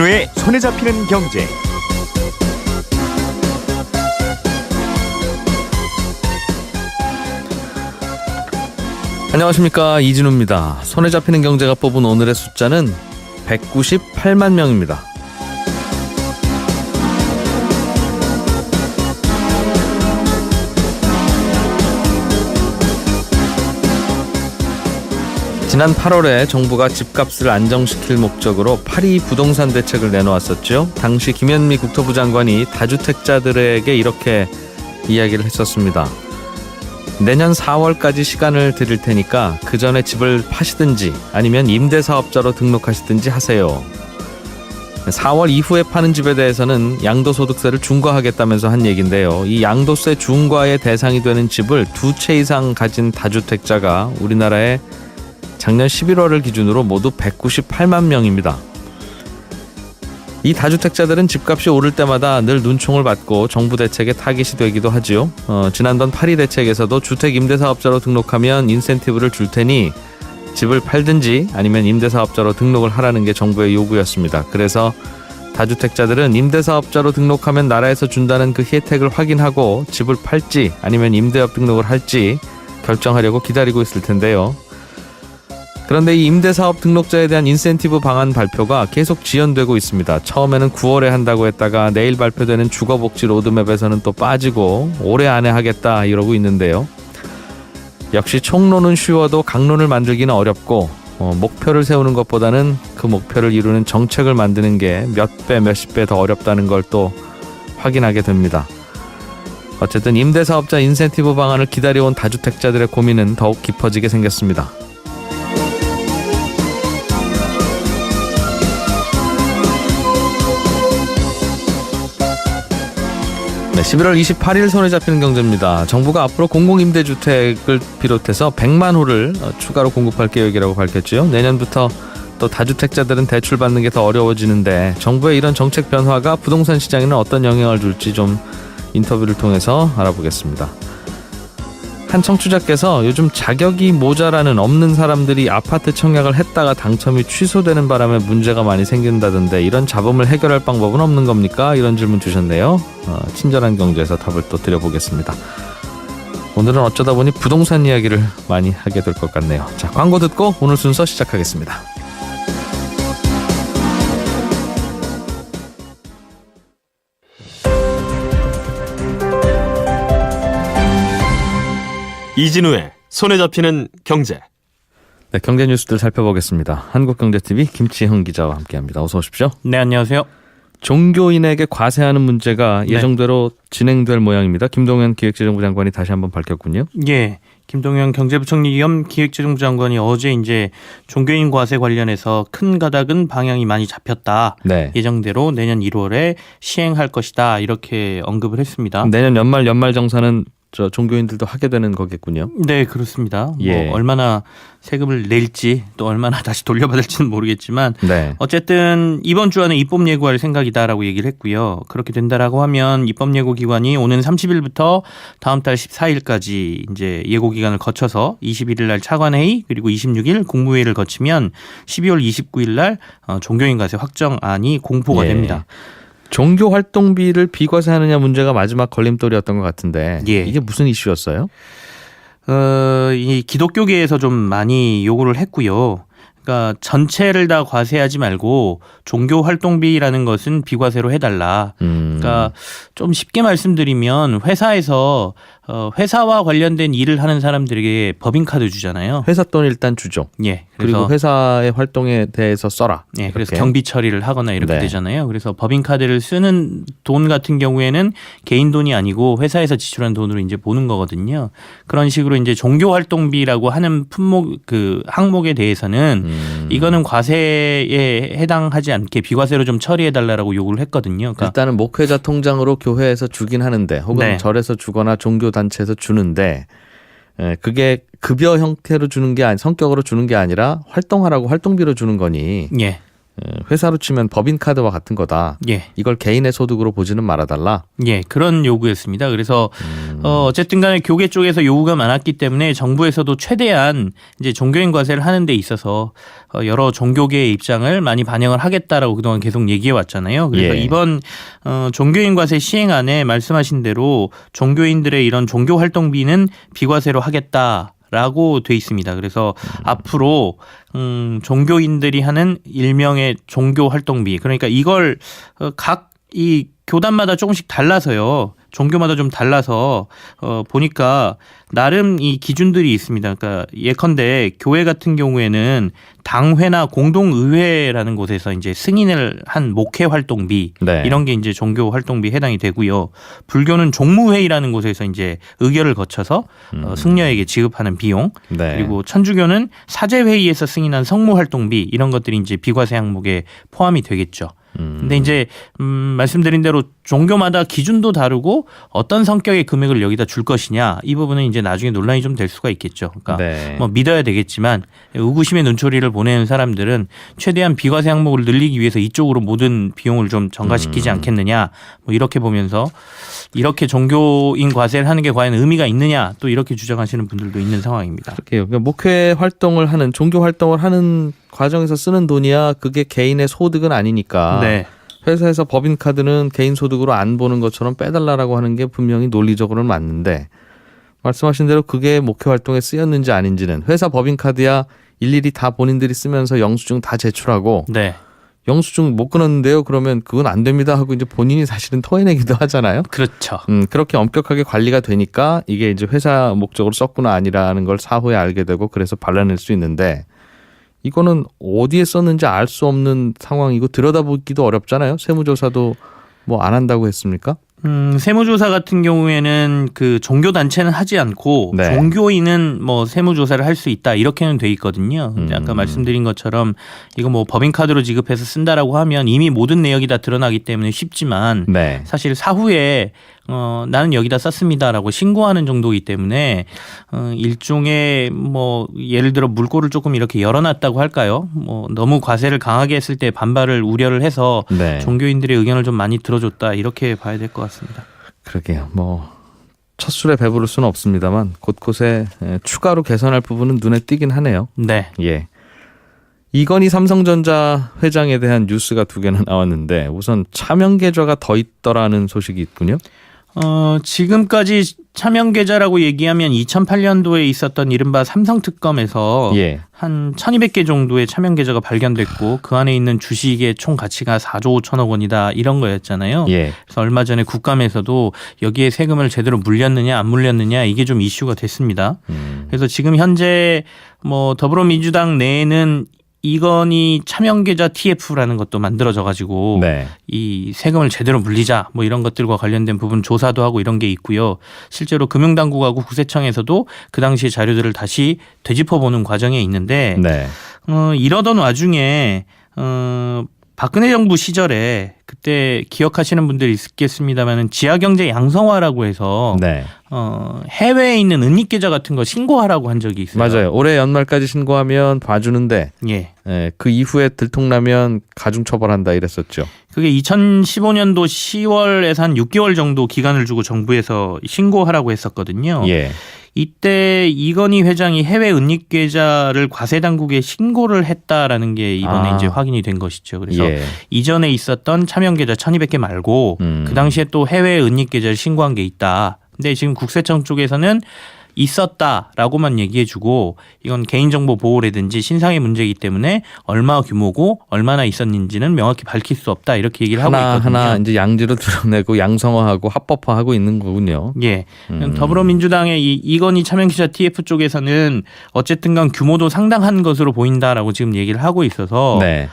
이진우의 손에 잡히는 경제. 안녕하십니까, 이진우입니다. 손에 잡히는 경제가 뽑은 오늘의 숫자는 198만 명입니다. 지난 8월에 정부가 집값을 안정시킬 목적으로 파리 부동산 대책을 내놓았었죠. 당시 김현미 국토부 장관이 다주택자들에게 이렇게 이야기를 했었습니다. 내년 4월까지 시간을 드릴 테니까 그 전에 집을 파시든지 아니면 임대사업자로 등록하시든지 하세요. 4월 이후에 파는 집에 대해서는 양도소득세를 중과하겠다면서 한 얘기인데요. 이 양도세 중과의 대상이 되는 집을 2채 이상 가진 다주택자가 우리나라에 작년 11월을 기준으로 모두 198만 명입니다. 이 다주택자들은 집값이 오를 때마다 늘 눈총을 받고 정부 대책에 타깃이 되기도 하지요. 지난번 파리 대책에서도 주택 임대사업자로 등록하면 인센티브를 줄 테니 집을 팔든지 아니면 임대사업자로 등록을 하라는 게 정부의 요구였습니다. 그래서 다주택자들은 임대사업자로 등록하면 나라에서 준다는 그 혜택을 확인하고 집을 팔지 아니면 임대업 등록을 할지 결정하려고 기다리고 있을 텐데요. 그런데 이 임대사업 등록자에 대한 인센티브 방안 발표가 계속 지연되고 있습니다. 처음에는 9월에 한다고 했다가 내일 발표되는 주거복지 로드맵에서는 또 빠지고 올해 안에 하겠다 이러고 있는데요. 역시 총론은 쉬워도 강론을 만들기는 어렵고 목표를 세우는 것보다는 그 목표를 이루는 정책을 만드는 게 몇 배, 몇십 배 더 어렵다는 걸 또 확인하게 됩니다. 어쨌든 임대사업자 인센티브 방안을 기다려온 다주택자들의 고민은 더욱 깊어지게 생겼습니다. 네, 11월 28일 손에 잡히는 경제입니다. 정부가 앞으로 공공임대주택을 비롯해서 100만 호를 추가로 공급할 계획이라고 밝혔죠. 내년부터 또 다주택자들은 대출받는 게 더 어려워지는데 정부의 이런 정책 변화가 부동산 시장에는 어떤 영향을 줄지 좀 인터뷰를 통해서 알아보겠습니다. 한 청취자께서 요즘 자격이 모자라는 없는 사람들이 아파트 청약을 했다가 당첨이 취소되는 바람에 문제가 많이 생긴다던데 이런 잡음을 해결할 방법은 없는 겁니까? 이런 질문 주셨네요. 친절한 경제에서 답을 또 드려보겠습니다. 오늘은 어쩌다 보니 부동산 이야기를 많이 하게 될 것 같네요. 자, 광고 듣고 오늘 순서 시작하겠습니다. 이진우의 손에 잡히는 경제. 네, 경제 뉴스들 살펴보겠습니다. 한국경제TV 김치형 기자와 함께합니다. 어서 오십시오. 네, 안녕하세요. 종교인에게 과세하는 문제가 예정대로 진행될 모양입니다. 김동연 기획재정부 장관이 다시 한번 밝혔군요. 예, 김동연 경제부총리 겸 기획재정부 장관이 어제 이제 종교인 과세 관련해서 큰 가닥은 방향이 많이 잡혔다. 네. 예정대로 내년 1월에 시행할 것이다. 이렇게 언급을 했습니다. 내년 연말 정산은 종교인들도 하게 되는 거겠군요. 네, 그렇습니다. 예. 뭐 얼마나 세금을 낼지 또 얼마나 다시 돌려받을지는 모르겠지만 네. 어쨌든 이번 주 안에 입법 예고할 생각이다라고 얘기를 했고요. 그렇게 된다라고 하면 입법 예고 기간이 오는 30일부터 다음 달 14일까지 이제 예고 기간을 거쳐서 21일 날 차관회의 그리고 26일 국무회의를 거치면 12월 29일 날 종교인 과세 확정안이 공포가 됩니다. 종교 활동비를 비과세하느냐 문제가 마지막 걸림돌이었던 것 같은데 예. 이게 무슨 이슈였어요? 이 기독교계에서 좀 많이 요구를 했고요. 그러니까 전체를 다 과세하지 말고 종교 활동비라는 것은 비과세로 해달라. 그러니까 좀 쉽게 말씀드리면 회사에서 회사와 관련된 일을 하는 사람들에게 법인카드 주잖아요. 회사 돈 일단 주죠. 예. 그리고 회사의 활동에 대해서 써라. 예. 그래서 경비 처리를 하거나 이렇게 되잖아요. 그래서 법인카드를 쓰는 돈 같은 경우에는 개인 돈이 아니고 회사에서 지출한 돈으로 이제 보는 거거든요. 그런 식으로 이제 종교 활동비라고 하는 품목 그 항목에 대해서는 이거는 과세에 해당하지 않게 비과세로 좀 처리해 달라라고 요구를 했거든요. 그러니까 일단은 목회자 통장으로 교회에서 주긴 하는데 혹은 절에서 주거나 종교 단체에서 주는데 그게 급여 형태로 주는 게 성격으로 주는 게 아니라 활동하라고 활동비로 주는 거니 예. 회사로 치면 법인카드와 같은 거다. 예. 이걸 개인의 소득으로 보지는 말아달라. 예, 그런 요구였습니다. 그래서 어쨌든 간에 교계 쪽에서 요구가 많았기 때문에 정부에서도 최대한 이제 종교인 과세를 하는 데 있어서 여러 종교계의 입장을 많이 반영을 하겠다라고 그동안 계속 얘기해 왔잖아요. 그래서 예. 이번 종교인 과세 시행안에 말씀하신 대로 종교인들의 이런 종교 활동비는 비과세로 하겠다라고 돼 있습니다. 그래서 앞으로 종교인들이 하는 일명의 종교 활동비, 그러니까 이걸 각 이 교단마다 조금씩 달라서요. 종교마다 좀 달라서 보니까 나름 이 기준들이 있습니다. 그러니까 예컨대 교회 같은 경우에는 당회나 공동의회라는 곳에서 이제 승인을 한 목회 활동비 네. 이런 게 이제 종교 활동비에 해당이 되고요. 불교는 종무회의라는 곳에서 이제 의결을 거쳐서 승려에게 지급하는 비용, 네. 그리고 천주교는 사제회의에서 승인한 성무 활동비 이런 것들이 이제 비과세 항목에 포함이 되겠죠. 근데 이제 말씀드린 대로 종교마다 기준도 다르고 어떤 성격의 금액을 여기다 줄 것이냐 이 부분은 이제 나중에 논란이 좀 될 수가 있겠죠. 그러니까 네. 뭐 믿어야 되겠지만 의구심의 눈초리를 보내는 사람들은 최대한 비과세 항목을 늘리기 위해서 이쪽으로 모든 비용을 좀 전가시키지 않겠느냐 뭐 이렇게 보면서 이렇게 종교인 과세를 하는 게 과연 의미가 있느냐 또 이렇게 주장하시는 분들도 있는 상황입니다. 그렇게요. 그러니까 목회 활동을 하는 종교 활동을 하는 과정에서 쓰는 돈이야 그게 개인의 소득은 아니니까 네. 회사에서 법인카드는 개인 소득으로 안 보는 것처럼 빼달라고 하는 게 분명히 논리적으로는 맞는데 말씀하신 대로 그게 목회 활동에 쓰였는지 아닌지는 회사 법인카드야 일일이 다 본인들이 쓰면서 영수증 다 제출하고 네. 영수증 못 끊었는데요. 그러면 그건 안 됩니다 하고 이제 본인이 사실은 토해내기도 하잖아요. 그렇죠. 그렇게 엄격하게 관리가 되니까 이게 이제 회사 목적으로 썼구나 아니라는 걸 사후에 알게 되고 그래서 발라낼 수 있는데 이거는 어디에 썼는지 알 수 없는 상황이고 들여다보기도 어렵잖아요. 세무조사도 뭐 안 한다고 했습니까? 세무조사 같은 경우에는 그 종교단체는 하지 않고 네. 종교인은 뭐 세무조사를 할 수 있다 이렇게는 돼 있거든요. 근데 아까 말씀드린 것처럼 이거 뭐 법인카드로 지급해서 쓴다라고 하면 이미 모든 내역이 다 드러나기 때문에 쉽지만 네. 사실 사후에 나는 여기다 썼습니다라고 신고하는 정도이기 때문에 일종의 뭐 예를 들어 물꼬를 조금 이렇게 열어놨다고 할까요? 뭐 너무 과세를 강하게 했을 때 반발을 우려를 해서 네. 종교인들의 의견을 좀 많이 들어줬다 이렇게 봐야 될 것 같습니다. 그러게요. 뭐 첫 술에 배부를 수는 없습니다만 곳곳에 추가로 개선할 부분은 눈에 띄긴 하네요. 네. 예. 이건희 삼성전자 회장에 대한 뉴스가 두 개나 나왔는데 우선 차명 계좌가 더 있더라는 소식이 있군요. 지금까지 차명 계좌라고 얘기하면 2008년도에 있었던 이른바 삼성특검에서 예. 한 1200개 정도의 차명 계좌가 발견됐고 그 안에 있는 주식의 총 가치가 4조 5천억 원이다 이런 거였잖아요. 예. 그래서 얼마 전에 국감에서도 여기에 세금을 제대로 물렸느냐 안 물렸느냐 이게 좀 이슈가 됐습니다. 그래서 지금 현재 뭐 더불어민주당 내에는 이건희 차명계좌 TF라는 것도 만들어져 가지고 네. 이 세금을 제대로 물리자 뭐 이런 것들과 관련된 부분 조사도 하고 이런 게 있고요. 실제로 금융당국하고 국세청에서도 그 당시의 자료들을 다시 되짚어보는 과정에 있는데 네. 이러던 와중에 박근혜 정부 시절에 그때 기억하시는 분들이 있겠습니다만은 지하경제 양성화라고 해서 네. 해외에 있는 은닉계좌 같은 거 신고하라고 한 적이 있어요. 맞아요. 올해 연말까지 신고하면 봐주는데 예. 그 이후에 들통나면 가중처벌한다 이랬었죠. 그게 2015년도 10월에서 한 6개월 정도 기간을 주고 정부에서 신고하라고 했었거든요. 예. 이때 이건희 회장이 해외 은닉 계좌를 과세 당국에 신고를 했다라는 게 이번에 이제 확인이 된 것이죠. 그래서 예. 이전에 있었던 차명 계좌 1,200개 말고 그 당시에 또 해외 은닉 계좌를 신고한 게 있다. 근데 지금 국세청 쪽에서는 있었다라고만 얘기해주고 이건 개인정보 보호라든지 신상의 문제이기 때문에 얼마 규모고 얼마나 있었는지는 명확히 밝힐 수 없다 이렇게 얘기를 하고 있거든요. 하나 이제 양지로 드러내고 양성화하고 합법화하고 있는 거군요. 예. 더불어민주당의 이건희 차명기자 TF 쪽에서는 어쨌든간 규모도 상당한 것으로 보인다라고 지금 얘기를 하고 있어서 네.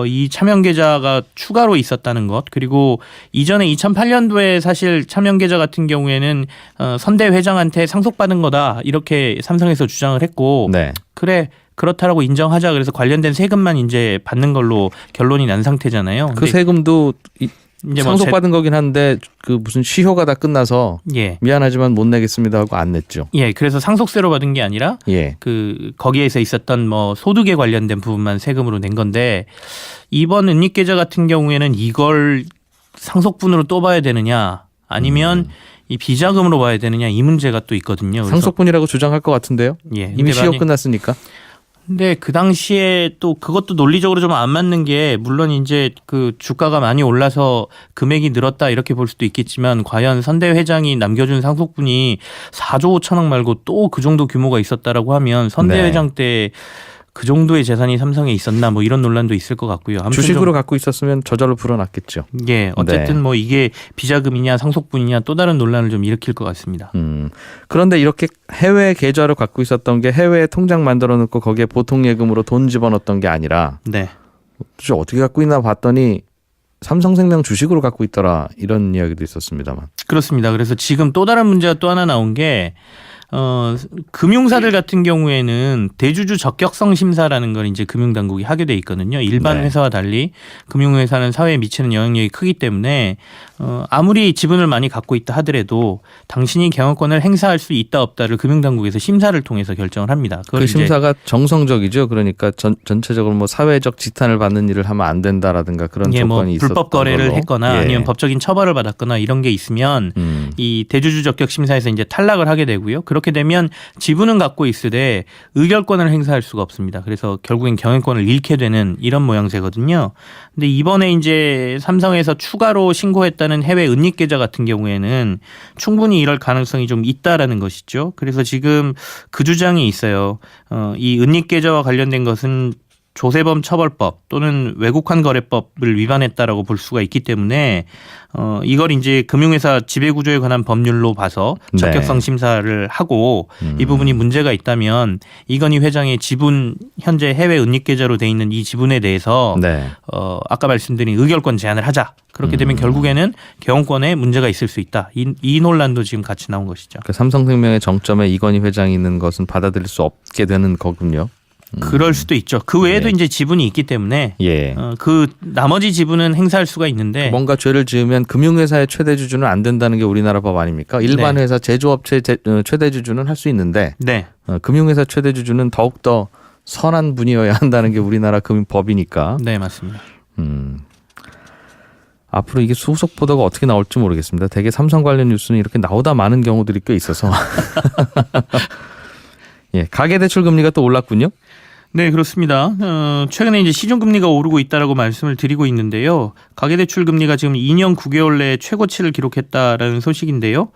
이 차명 계좌가 추가로 있었다는 것 그리고 이전에 2008년도에 사실 차명 계좌 같은 경우에는 선대 회장한테 상속받은 거다 이렇게 삼성에서 주장을 했고 네. 그래 그렇다라고 인정하자 그래서 관련된 세금만 이제 받는 걸로 결론이 난 상태잖아요. 그 세금도 이제 상속받은 거긴 한데 그 무슨 시효가 다 끝나서 예. 미안하지만 못 내겠습니다 하고 안 냈죠. 예, 그래서 상속세로 받은 게 아니라 예. 그 거기에서 있었던 뭐 소득에 관련된 부분만 세금으로 낸 건데 이번 은닉계좌 같은 경우에는 이걸 상속분으로 또 봐야 되느냐 아니면 이 비자금으로 봐야 되느냐 이 문제가 또 있거든요. 그래서 상속분이라고 주장할 것 같은데요. 예, 이미 시효 근데 끝났으니까. 근데 그 당시에 또 그것도 논리적으로 좀 안 맞는 게 물론 이제 그 주가가 많이 올라서 금액이 늘었다 이렇게 볼 수도 있겠지만 과연 선대 회장이 남겨준 상속분이 4조 5천억 말고 또 그 정도 규모가 있었다라고 하면 선대 네. 회장 때 그 정도의 재산이 삼성에 있었나 뭐 이런 논란도 있을 것 같고요. 아무튼 주식으로 갖고 있었으면 저절로 불어났겠죠. 예, 어쨌든 뭐 이게 비자금이냐 상속분이냐 또 다른 논란을 좀 일으킬 것 같습니다. 그런데 이렇게 해외 계좌를 갖고 있었던 게 해외에 통장 만들어 놓고 거기에 보통 예금으로 돈 집어넣었던 게 아니라 네. 도대체 어떻게 갖고 있나 봤더니 삼성생명 주식으로 갖고 있더라 이런 이야기도 있었습니다만. 그렇습니다. 그래서 지금 또 다른 문제가 또 하나 나온 게 금융사들 같은 경우에는 대주주 적격성 심사라는 걸 이제 금융당국이 하게 돼 있거든요. 일반 네. 회사와 달리 금융회사는 사회에 미치는 영향력이 크기 때문에 아무리 지분을 많이 갖고 있다 하더라도 당신이 경영권을 행사할 수 있다 없다를 금융당국에서 심사를 통해서 결정을 합니다. 그 심사가 정성적이죠. 그러니까 전체적으로 뭐 사회적 지탄을 받는 일을 하면 안 된다라든가 그런 예, 뭐 조건이 있었던 불법 거래를 걸로. 했거나 예. 아니면 법적인 처벌을 받았거나 이런 게 있으면 이 대주주 적격 심사에서 이제 탈락을 하게 되고요. 그렇게 되면 지분은 갖고 있으되 의결권을 행사할 수가 없습니다. 그래서 결국엔 경영권을 잃게 되는 이런 모양새거든요. 근데 이번에 이제 삼성에서 추가로 신고했다는 해외 은닉 계좌 같은 경우에는 충분히 이럴 가능성이 좀 있다라는 것이죠. 그래서 지금 그 주장이 있어요. 이 은닉 계좌와 관련된 것은 조세범 처벌법 또는 외국환 거래법을 위반했다라고 볼 수가 있기 때문에 이걸 이제 금융회사 지배구조에 관한 법률로 봐서 적격성 심사를 하고 이 부분이 문제가 있다면 이건희 회장의 지분 현재 해외 은닉 계좌로 돼 있는 이 지분에 대해서 네. 아까 말씀드린 의결권 제한을 하자. 그렇게 되면 결국에는 경영권에 문제가 있을 수 있다. 이 논란도 지금 같이 나온 것이죠. 그 삼성생명의 정점에 이건희 회장이 있는 것은 받아들일 수 없게 되는 거군요. 그럴 수도 있죠. 그 외에도 이제 지분이 있기 때문에 예. 그 나머지 지분은 행사할 수가 있는데 뭔가 죄를 지으면 금융회사의 최대 주주는 안 된다는 게 우리나라 법 아닙니까? 일반 회사 제조업체 최대 주주는 할 수 있는데 네. 금융회사 최대 주주는 더욱더 선한 분이어야 한다는 게 우리나라 금융법이니까. 네, 맞습니다. 앞으로 이게 수속 보도가 어떻게 나올지 모르겠습니다. 대개 삼성 관련 뉴스는 이렇게 나오다 많은 경우들이 꽤 있어서. 예, 가계대출 금리가 또 올랐군요. 네, 그렇습니다. 최근에 이제 시중금리가 오르고 있다라고 말씀을 드리고 있는데요. 가계대출 금리가 지금 2년 9개월 내에 최고치를 기록했다라는 소식인데요.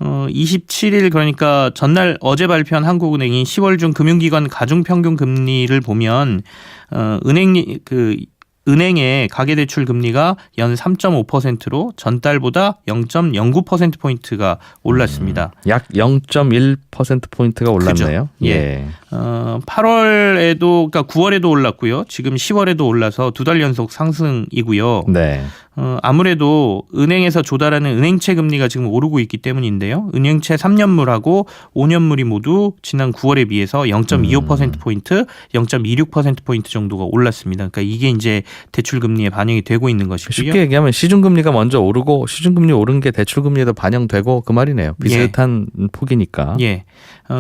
27일 그러니까 전날 어제 발표한 한국은행이 10월 중 금융기관 가중평균 금리를 보면 은행의 가계대출 금리가 연 3.5%로 전달보다 0.09%포인트가 올랐습니다. 약 0.1%포인트가 올랐네요. 그죠? 예. 8월에도, 그러니까 9월에도 올랐고요. 지금 10월에도 올라서 2달 연속 상승이고요. 네. 아무래도 은행에서 조달하는 은행채 금리가 지금 오르고 있기 때문인데요. 은행채 3년물하고 5년물이 모두 지난 9월에 비해서 0.25%포인트, 0.26%포인트 정도가 올랐습니다. 그러니까 이게 이제 대출 금리에 반영이 되고 있는 것이고요. 쉽게 얘기하면 시중금리가 먼저 오르고 시중금리 오른 게 대출금리에도 반영되고 그 말이네요. 비슷한 폭이니까. 예.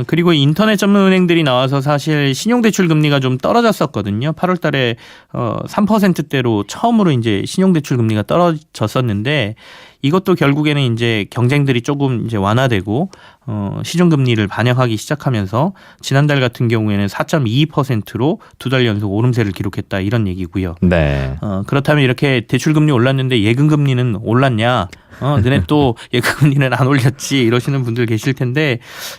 그리고 인터넷 전문 은행들이 나와서 사실 신용대출 금리가 좀 떨어졌었거든요. 8월 달에 3%대로 처음으로 이제 신용대출 금리가 떨어졌었는데 이것도 결국에는 이제 경쟁들이 조금 이제 완화되고 시중금리를 반영하기 시작하면서 지난달 같은 경우에는 4.22%로 2달 연속 오름세를 기록했다 이런 얘기고요. 네. 그렇다면 이렇게 대출금리 올랐는데 예금금리는 올랐냐? 너네 또 예금금리는 안 올렸지 이러시는 분들 계실 텐데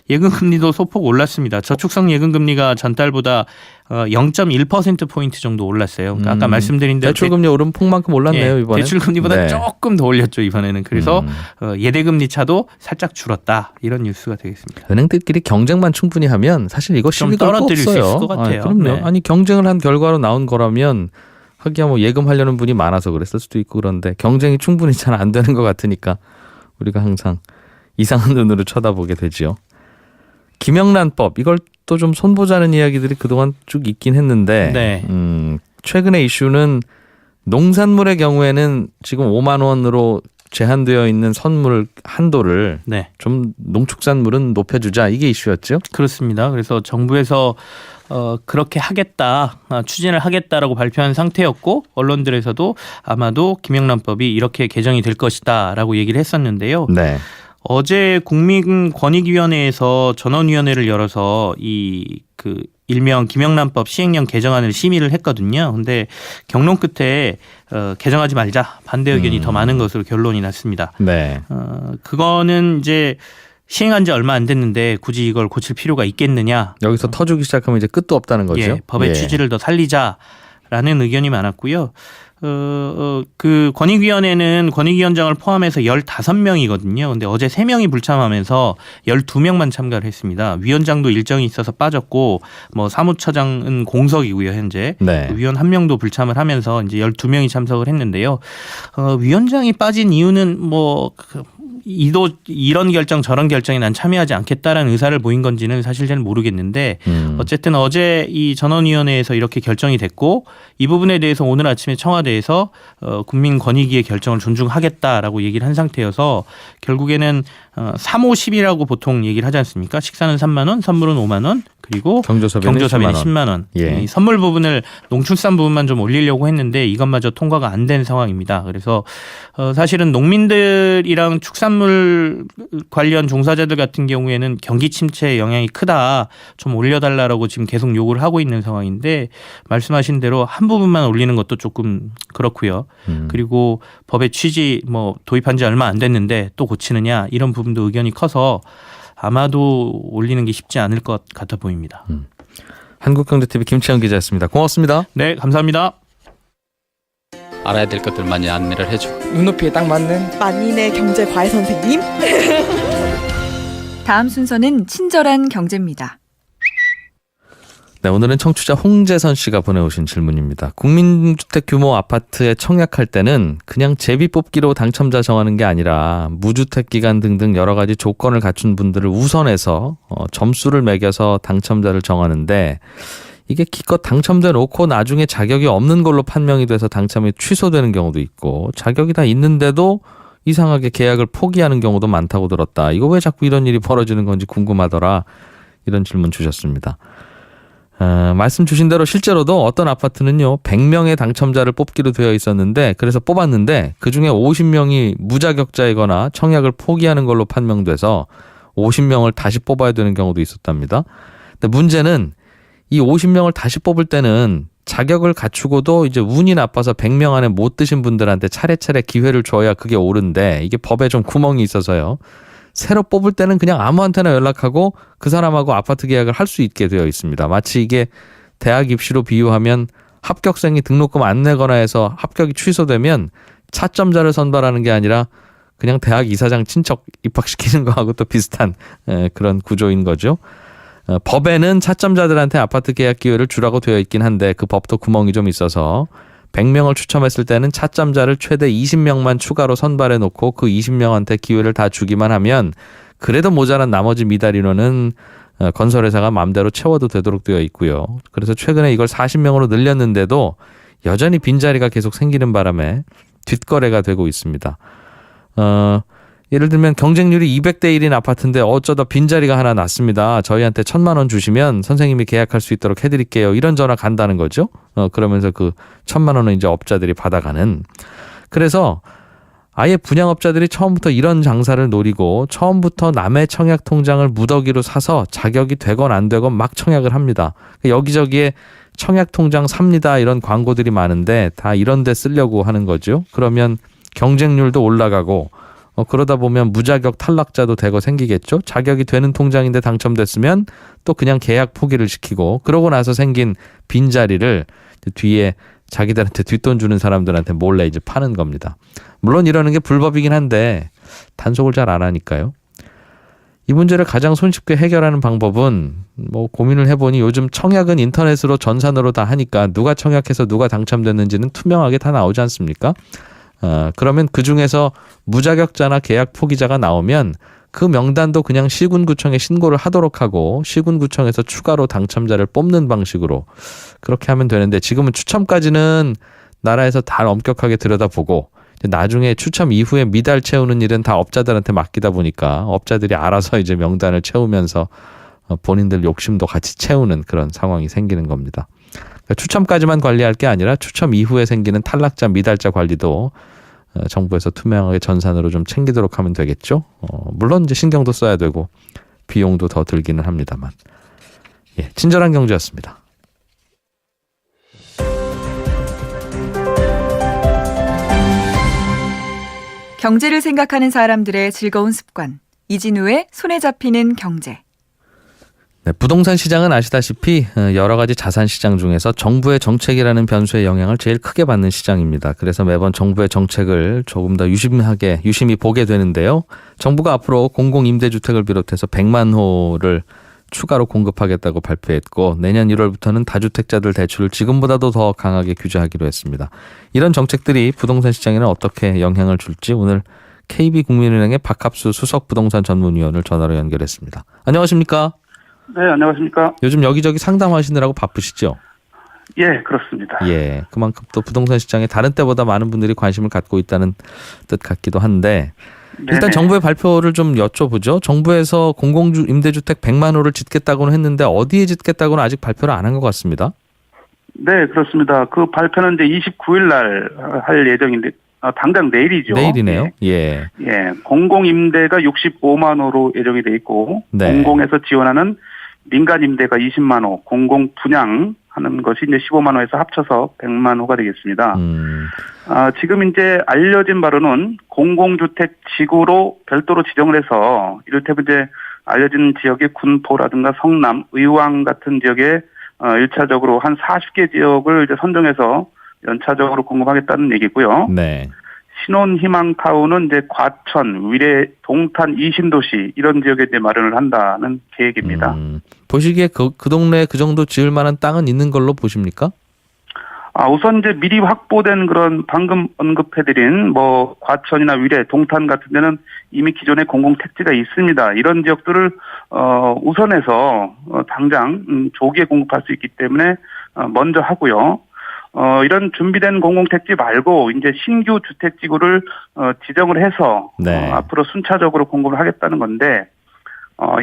예금금리도 소폭 올랐습니다. 저축성 예금금리가 전달보다 0.1%포인트 정도 올랐어요. 그러니까 아까 말씀드린 대로 대출금리 오른 폭만큼 올랐네요. 이번에. 대출금리보다 조금 더 올렸죠. 이번에는. 그래서 예대금리 차도 살짝 줄었다. 이런 뉴스가 되겠습니다. 은행들끼리 경쟁만 충분히 하면 사실 이거 좀 시비가 떨어뜨릴 수 없어요. 있을 것 같아요. 그럼요. 네. 아니 경쟁을 한 결과로 나온 거라면 하기야 뭐 예금하려는 분이 많아서 그랬을 수도 있고 그런데 경쟁이 충분히 잘 안 되는 것 같으니까 우리가 항상 이상한 눈으로 쳐다보게 되지요. 김영란법 이걸 또 좀 손보자는 이야기들이 그동안 쭉 있긴 했는데 네. 최근의 이슈는 농산물의 경우에는 지금 5만 원으로 제한되어 있는 선물 한도를 네. 좀 농축산물은 높여주자 이게 이슈였죠. 그렇습니다. 그래서 정부에서 그렇게 하겠다, 추진을 하겠다라고 발표한 상태였고 언론들에서도 아마도 김영란법이 이렇게 개정이 될 것이다라고 얘기를 했었는데요. 네. 어제 국민권익위원회에서 전원위원회를 열어서 일명 김영란법 시행령 개정안을 심의를 했거든요. 근데 경론 끝에 개정하지 말자 반대 의견이 더 많은 것으로 결론이 났습니다. 네. 그거는 이제 시행한 지 얼마 안 됐는데 굳이 이걸 고칠 필요가 있겠느냐. 여기서 터주기 시작하면 이제 끝도 없다는 거죠. 예, 법의 취지를 더 살리자라는 의견이 많았고요. 그 권익위원회는 권익위원장을 포함해서 15명이거든요. 근데 어제 3명이 불참하면서 12명만 참가를 했습니다. 위원장도 일정이 있어서 빠졌고 뭐 사무처장은 공석이고요, 현재. 네. 위원 1명도 불참을 하면서 이제 12명이 참석을 했는데요. 위원장이 빠진 이유는 이런 결정 저런 결정에 난 참여하지 않겠다라는 의사를 보인 건지는 사실 잘 모르겠는데 어쨌든 어제 이 전원위원회에서 이렇게 결정이 됐고 이 부분에 대해서 오늘 아침에 청와대에서 국민권익위의 결정을 존중하겠다라고 얘기를 한 상태여서 결국에는 3,5,10이라고 보통 얘기를 하지 않습니까? 식사는 3만 원, 선물은 5만 원, 그리고 경조사비는 10만 원. 예. 이 선물 부분을 농축산 부분만 좀 올리려고 했는데 이것마저 통과가 안 된 상황입니다. 그래서 사실은 농민들이랑 축산물 관련 종사자들 같은 경우에는 경기 침체의 영향이 크다. 좀 올려달라고 지금 계속 요구를 하고 있는 상황인데 말씀하신 대로 한 부분만 올리는 것도 조금 그렇고요. 그리고 법의 취지 도입한 지 얼마 안 됐는데 또 고치느냐 이런 부분도 의견이 커서 아마도 올리는 게 쉽지 않을 것 같아 보입니다. 한국경제TV 김치현 기자였습니다. 고맙습니다. 네, 감사합니다. 알아야 될 것들 많이 안내를 해주고 눈높이에 딱 맞는 만인의 경제 과외 선생님. 다음 순서는 친절한 경제입니다. 네, 오늘은 청취자 홍재선 씨가 보내오신 질문입니다. 국민주택 규모 아파트에 청약할 때는 그냥 제비 뽑기로 당첨자 정하는 게 아니라 무주택 기간 등등 여러 가지 조건을 갖춘 분들을 우선해서 점수를 매겨서 당첨자를 정하는데 이게 기껏 당첨돼 놓고 나중에 자격이 없는 걸로 판명이 돼서 당첨이 취소되는 경우도 있고 자격이 다 있는데도 이상하게 계약을 포기하는 경우도 많다고 들었다. 이거 왜 자꾸 이런 일이 벌어지는 건지 궁금하더라. 이런 질문 주셨습니다. 말씀 주신 대로 실제로도 어떤 아파트는요 100명의 당첨자를 뽑기로 되어 있었는데 그래서 뽑았는데 그중에 50명이 무자격자이거나 청약을 포기하는 걸로 판명돼서 50명을 다시 뽑아야 되는 경우도 있었답니다. 근데 문제는 이 50명을 다시 뽑을 때는 자격을 갖추고도 이제 운이 나빠서 100명 안에 못 드신 분들한테 차례차례 기회를 줘야 그게 옳은데 이게 법에 좀 구멍이 있어서요. 새로 뽑을 때는 그냥 아무한테나 연락하고 그 사람하고 아파트 계약을 할 수 있게 되어 있습니다. 마치 이게 대학 입시로 비유하면 합격생이 등록금 안 내거나 해서 합격이 취소되면 차점자를 선발하는 게 아니라 그냥 대학 이사장 친척 입학시키는 거하고 또 비슷한 그런 구조인 거죠. 법에는 차점자들한테 아파트 계약 기회를 주라고 되어 있긴 한데 그 법도 구멍이 좀 있어서 100명을 추첨했을 때는 차점자를 최대 20명만 추가로 선발해 놓고 그 20명한테 기회를 다 주기만 하면 그래도 모자란 나머지 미달 인원은 건설회사가 마음대로 채워도 되도록 되어 있고요. 그래서 최근에 이걸 40명으로 늘렸는데도 여전히 빈자리가 계속 생기는 바람에 뒷거래가 되고 있습니다. 예를 들면 경쟁률이 200대 1인 아파트인데 어쩌다 빈자리가 하나 났습니다. 저희한테 1,000만 원 주시면 선생님이 계약할 수 있도록 해드릴게요. 이런 전화 간다는 거죠. 그러면서 그 1,000만 원은 이제 업자들이 받아가는. 그래서 아예 분양업자들이 처음부터 이런 장사를 노리고 처음부터 남의 청약 통장을 무더기로 사서 자격이 되건 안 되건 막 청약을 합니다. 여기저기에 청약 통장 삽니다 이런 광고들이 많은데 다 이런 데 쓰려고 하는 거죠. 그러면 경쟁률도 올라가고 그러다 보면 무자격 탈락자도 되고 생기겠죠. 자격이 되는 통장인데 당첨됐으면 또 그냥 계약 포기를 시키고 그러고 나서 생긴 빈자리를 뒤에 자기들한테 뒷돈 주는 사람들한테 몰래 이제 파는 겁니다. 물론 이러는 게 불법이긴 한데 단속을 잘 안 하니까요. 이 문제를 가장 손쉽게 해결하는 방법은 고민을 해보니 요즘 청약은 인터넷으로 전산으로 다 하니까 누가 청약해서 누가 당첨됐는지는 투명하게 다 나오지 않습니까? 그러면 그중에서 무자격자나 계약 포기자가 나오면 그 명단도 그냥 시군구청에 신고를 하도록 하고 시군구청에서 추가로 당첨자를 뽑는 방식으로 그렇게 하면 되는데 지금은 추첨까지는 나라에서 다 엄격하게 들여다보고 나중에 추첨 이후에 미달 채우는 일은 다 업자들한테 맡기다 보니까 업자들이 알아서 이제 명단을 채우면서 본인들 욕심도 같이 채우는 그런 상황이 생기는 겁니다. 그러니까 추첨까지만 관리할 게 아니라 추첨 이후에 생기는 탈락자, 미달자 관리도 정부에서 투명하게 전산으로 좀 챙기도록 하면 되겠죠. 물론 이제 신경도 써야 되고 비용도 더 들기는 합니다만. 예, 친절한 경제였습니다. 경제를 생각하는 사람들의 즐거운 습관. 이진우의 손에 잡히는 경제. 네, 부동산 시장은 아시다시피 여러 가지 자산 시장 중에서 정부의 정책이라는 변수의 영향을 제일 크게 받는 시장입니다. 그래서 매번 정부의 정책을 조금 더 유심히 보게 되는데요. 정부가 앞으로 공공임대주택을 비롯해서 100만 호를 추가로 공급하겠다고 발표했고 내년 1월부터는 다주택자들 대출을 지금보다도 더 강하게 규제하기로 했습니다. 이런 정책들이 부동산 시장에는 어떻게 영향을 줄지 오늘 KB국민은행의 박합수 수석부동산 전문위원을 전화로 연결했습니다. 안녕하십니까? 네, 안녕하십니까? 요즘 여기저기 상담하시느라고 바쁘시죠? 예, 그렇습니다. 예, 그만큼 또 부동산 시장에 다른 때보다 많은 분들이 관심을 갖고 있다는 뜻 같기도 한데 일단 네네. 정부의 발표를 좀 여쭤보죠. 정부에서 공공임대주택 100만 호를 짓겠다고는 했는데 어디에 짓겠다고는 아직 발표를 안 한 것 같습니다. 네, 그렇습니다. 그 발표는 이제 29일 날 할 예정인데 당장 내일이죠. 내일이네요. 예. 예, 공공임대가 65만 호로 예정이 돼 있고 네. 공공에서 지원하는 민간임대가 20만 호, 공공 분양하는 것이 이제 15만 호에서 합쳐서 100만 호가 되겠습니다. 지금 이제 알려진 바로는 공공주택 지구로 별도로 지정을 해서 이를테면 이제 알려진 지역의 군포라든가 성남, 의왕 같은 지역에 1차적으로 한 40개 지역을 이제 선정해서 연차적으로 공급하겠다는 얘기고요. 네. 신혼희망타운은 이제 과천, 위례, 동탄, 이신도시 이런 지역에 이제 마련을 한다는 계획입니다. 보시기에 그 동네에 그 정도 지을 만한 땅은 있는 걸로 보십니까? 우선 이제 미리 확보된 그런 방금 언급해드린 뭐 과천이나 위례, 동탄 같은 데는 이미 기존에 공공택지가 있습니다. 이런 지역들을 우선해서 당장 조기에 공급할 수 있기 때문에 먼저 하고요. 이런 준비된 공공택지 말고 이제 신규 주택지구를 지정을 해서 네. 앞으로 순차적으로 공급을 하겠다는 건데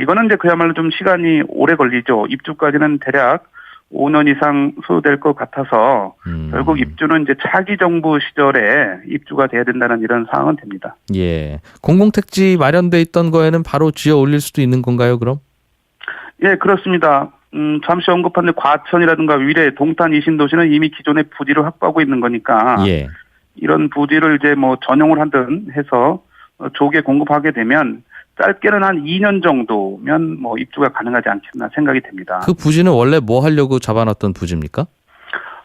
이거는 이제 그야말로 좀 시간이 오래 걸리죠. 입주까지는 대략 5년 이상 소요될 것 같아서 결국 입주는 이제 차기 정부 시절에 입주가 돼야 된다는 이런 상황은 됩니다. 예. 공공택지 마련돼 있던 거에는 바로 지어 올릴 수도 있는 건가요, 그럼? 예, 그렇습니다. 잠시 언급한 과천이라든가 위례, 동탄, 이신도시는 이미 기존의 부지를 확보하고 있는 거니까 예. 이런 부지를 이제 뭐 전용을 하든 해서 조기에 공급하게 되면 짧게는 한 2년 정도면 뭐 입주가 가능하지 않겠나 생각이 됩니다. 그 부지는 원래 뭐 하려고 잡아놨던 부지입니까?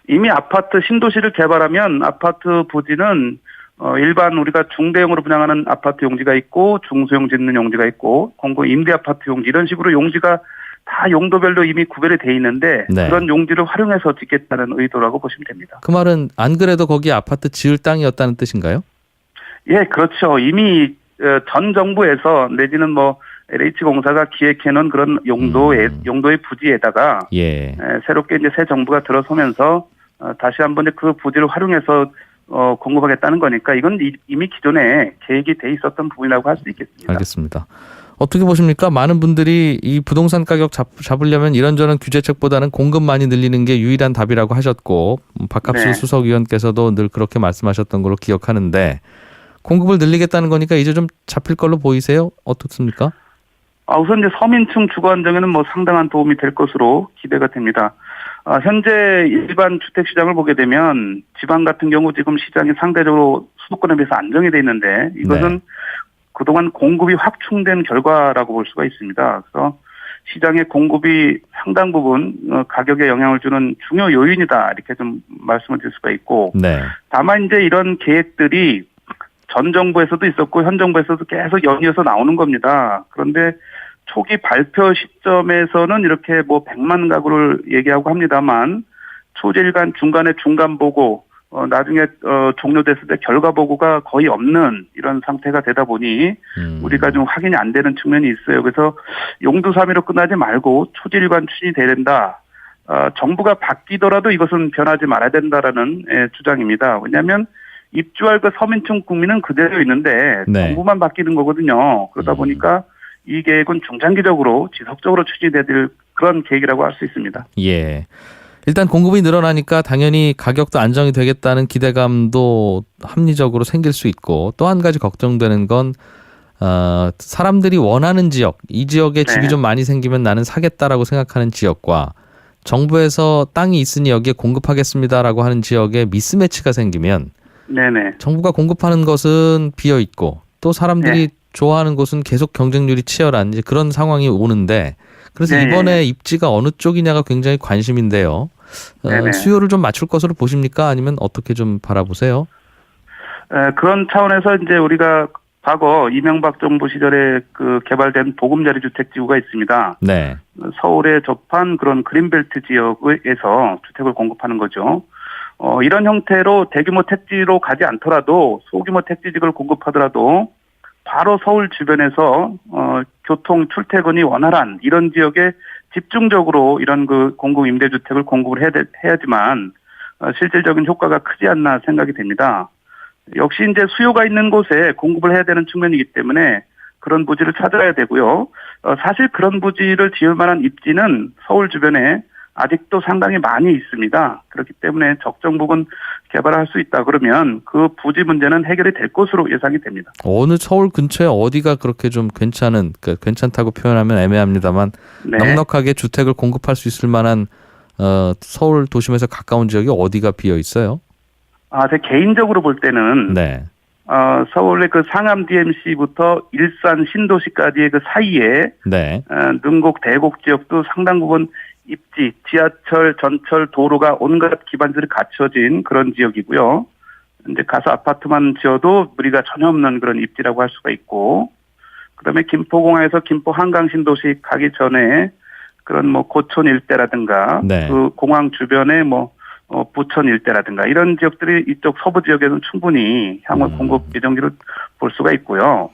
이미 아파트 신도시를 개발하면 아파트 부지는 일반 우리가 중대형으로 분양하는 아파트 용지가 있고 중소형 짓는 용지가 있고 공공 임대 아파트 용지 이런 식으로 용지가 다 용도별로 이미 구별이 돼 있는데 네. 그런 용지를 활용해서 짓겠다는 의도라고 보시면 됩니다. 그 말은 안 그래도 거기 아파트 지을 땅이었다는 뜻인가요? 예, 그렇죠. 이미 전 정부에서 내지는 뭐 LH공사가 기획해놓은 그런 용도의 부지에다가 예. 새롭게 이제 새 정부가 들어서면서 다시 한번 그 부지를 활용해서 공급하겠다는 거니까 이건 이미 기존에 계획이 돼 있었던 부분이라고 할 수 있겠습니다. 알겠습니다. 어떻게 보십니까? 많은 분들이 이 부동산 가격 잡으려면 이런저런 규제책보다는 공급 많이 늘리는 게 유일한 답이라고 하셨고 박합수 네. 수석위원께서도 늘 그렇게 말씀하셨던 걸로 기억하는데 공급을 늘리겠다는 거니까 이제 좀 잡힐 걸로 보이세요? 어떻습니까? 우선 이제 서민층 주거 안정에는 뭐 상당한 도움이 될 것으로 기대가 됩니다. 현재 일반 주택 시장을 보게 되면 지방 같은 경우 지금 시장이 상대적으로 수도권에 비해서 안정이 돼 있는데 이것은 네. 그동안 공급이 확충된 결과라고 볼 수가 있습니다. 그래서 시장의 공급이 상당 부분 가격에 영향을 주는 중요 요인이다 이렇게 좀 말씀을 드릴 수가 있고 네. 다만 이제 이런 계획들이 전 정부에서도 있었고 현 정부에서도 계속 연이어서 나오는 겁니다. 그런데 초기 발표 시점에서는 이렇게 뭐 100만 가구를 얘기하고 합니다만 초질간 중간에 중간 보고 나중에 종료됐을 때 결과 보고가 거의 없는 이런 상태가 되다 보니 우리가 좀 확인이 안 되는 측면이 있어요. 그래서 용두사미로 끝나지 말고 초질관 추진이 돼야 된다. 정부가 바뀌더라도 이것은 변하지 말아야 된다라는 주장입니다. 왜냐하면 입주할 그 서민층 국민은 그대로 있는데 네. 정부만 바뀌는 거거든요. 그러다 보니까 이 계획은 중장기적으로 지속적으로 추진돼야 될 그런 계획이라고 할 수 있습니다. 예. 일단 공급이 늘어나니까 당연히 가격도 안정이 되겠다는 기대감도 합리적으로 생길 수 있고 또 한 가지 걱정되는 건 사람들이 원하는 지역, 이 지역에 집이 좀 많이 생기면 나는 사겠다라고 생각하는 지역과 정부에서 땅이 있으니 여기에 공급하겠습니다라고 하는 지역에 미스매치가 생기면 네네. 정부가 공급하는 것은 비어 있고 또 사람들이 좋아하는 곳은 계속 경쟁률이 치열한 이제 그런 상황이 오는데 그래서 이번에 입지가 어느 쪽이냐가 굉장히 관심인데요. 수요를 좀 맞출 것으로 보십니까? 아니면 어떻게 좀 바라보세요? 그런 차원에서 이제 우리가 과거 이명박 정부 시절에 그 개발된 보금자리 주택 지구가 있습니다. 네. 서울에 접한 그런 그린벨트 지역에서 주택을 공급하는 거죠. 이런 형태로 대규모 택지로 가지 않더라도 소규모 택지직을 공급하더라도 바로 서울 주변에서 교통 출퇴근이 원활한 이런 지역에 집중적으로 이런 그 공공 임대주택을 공급을 해야지만 실질적인 효과가 크지 않나 생각이 됩니다. 역시 이제 수요가 있는 곳에 공급을 해야 되는 측면이기 때문에 그런 부지를 찾아야 되고요. 사실 그런 부지를 지을 만한 입지는 서울 주변에 아직도 상당히 많이 있습니다. 그렇기 때문에 적정 부분 개발할 수 있다 그러면 그 부지 문제는 해결이 될 것으로 예상이 됩니다. 어느 서울 근처에 어디가 그렇게 좀 괜찮다고 표현하면 애매합니다만 넉넉하게 주택을 공급할 수 있을 만한 서울 도심에서 가까운 지역이 어디가 비어 있어요? 제 개인적으로 볼 때는 서울의 그 상암 DMC부터 일산 신도시까지의 그 사이에 능곡 대곡 지역도 상당 부분 입지, 지하철, 전철, 도로가 온갖 기반들이 갖춰진 그런 지역이고요. 이제 가서 아파트만 지어도 무리가 전혀 없는 그런 입지라고 할 수가 있고, 그다음에 김포공항에서 김포 한강 신도시 가기 전에 그런 뭐 고촌 일대라든가 그 공항 주변에 뭐 부천 일대라든가 이런 지역들이 이쪽 서부 지역에는 충분히 향후 공급 예정지를 볼 수가 있고요.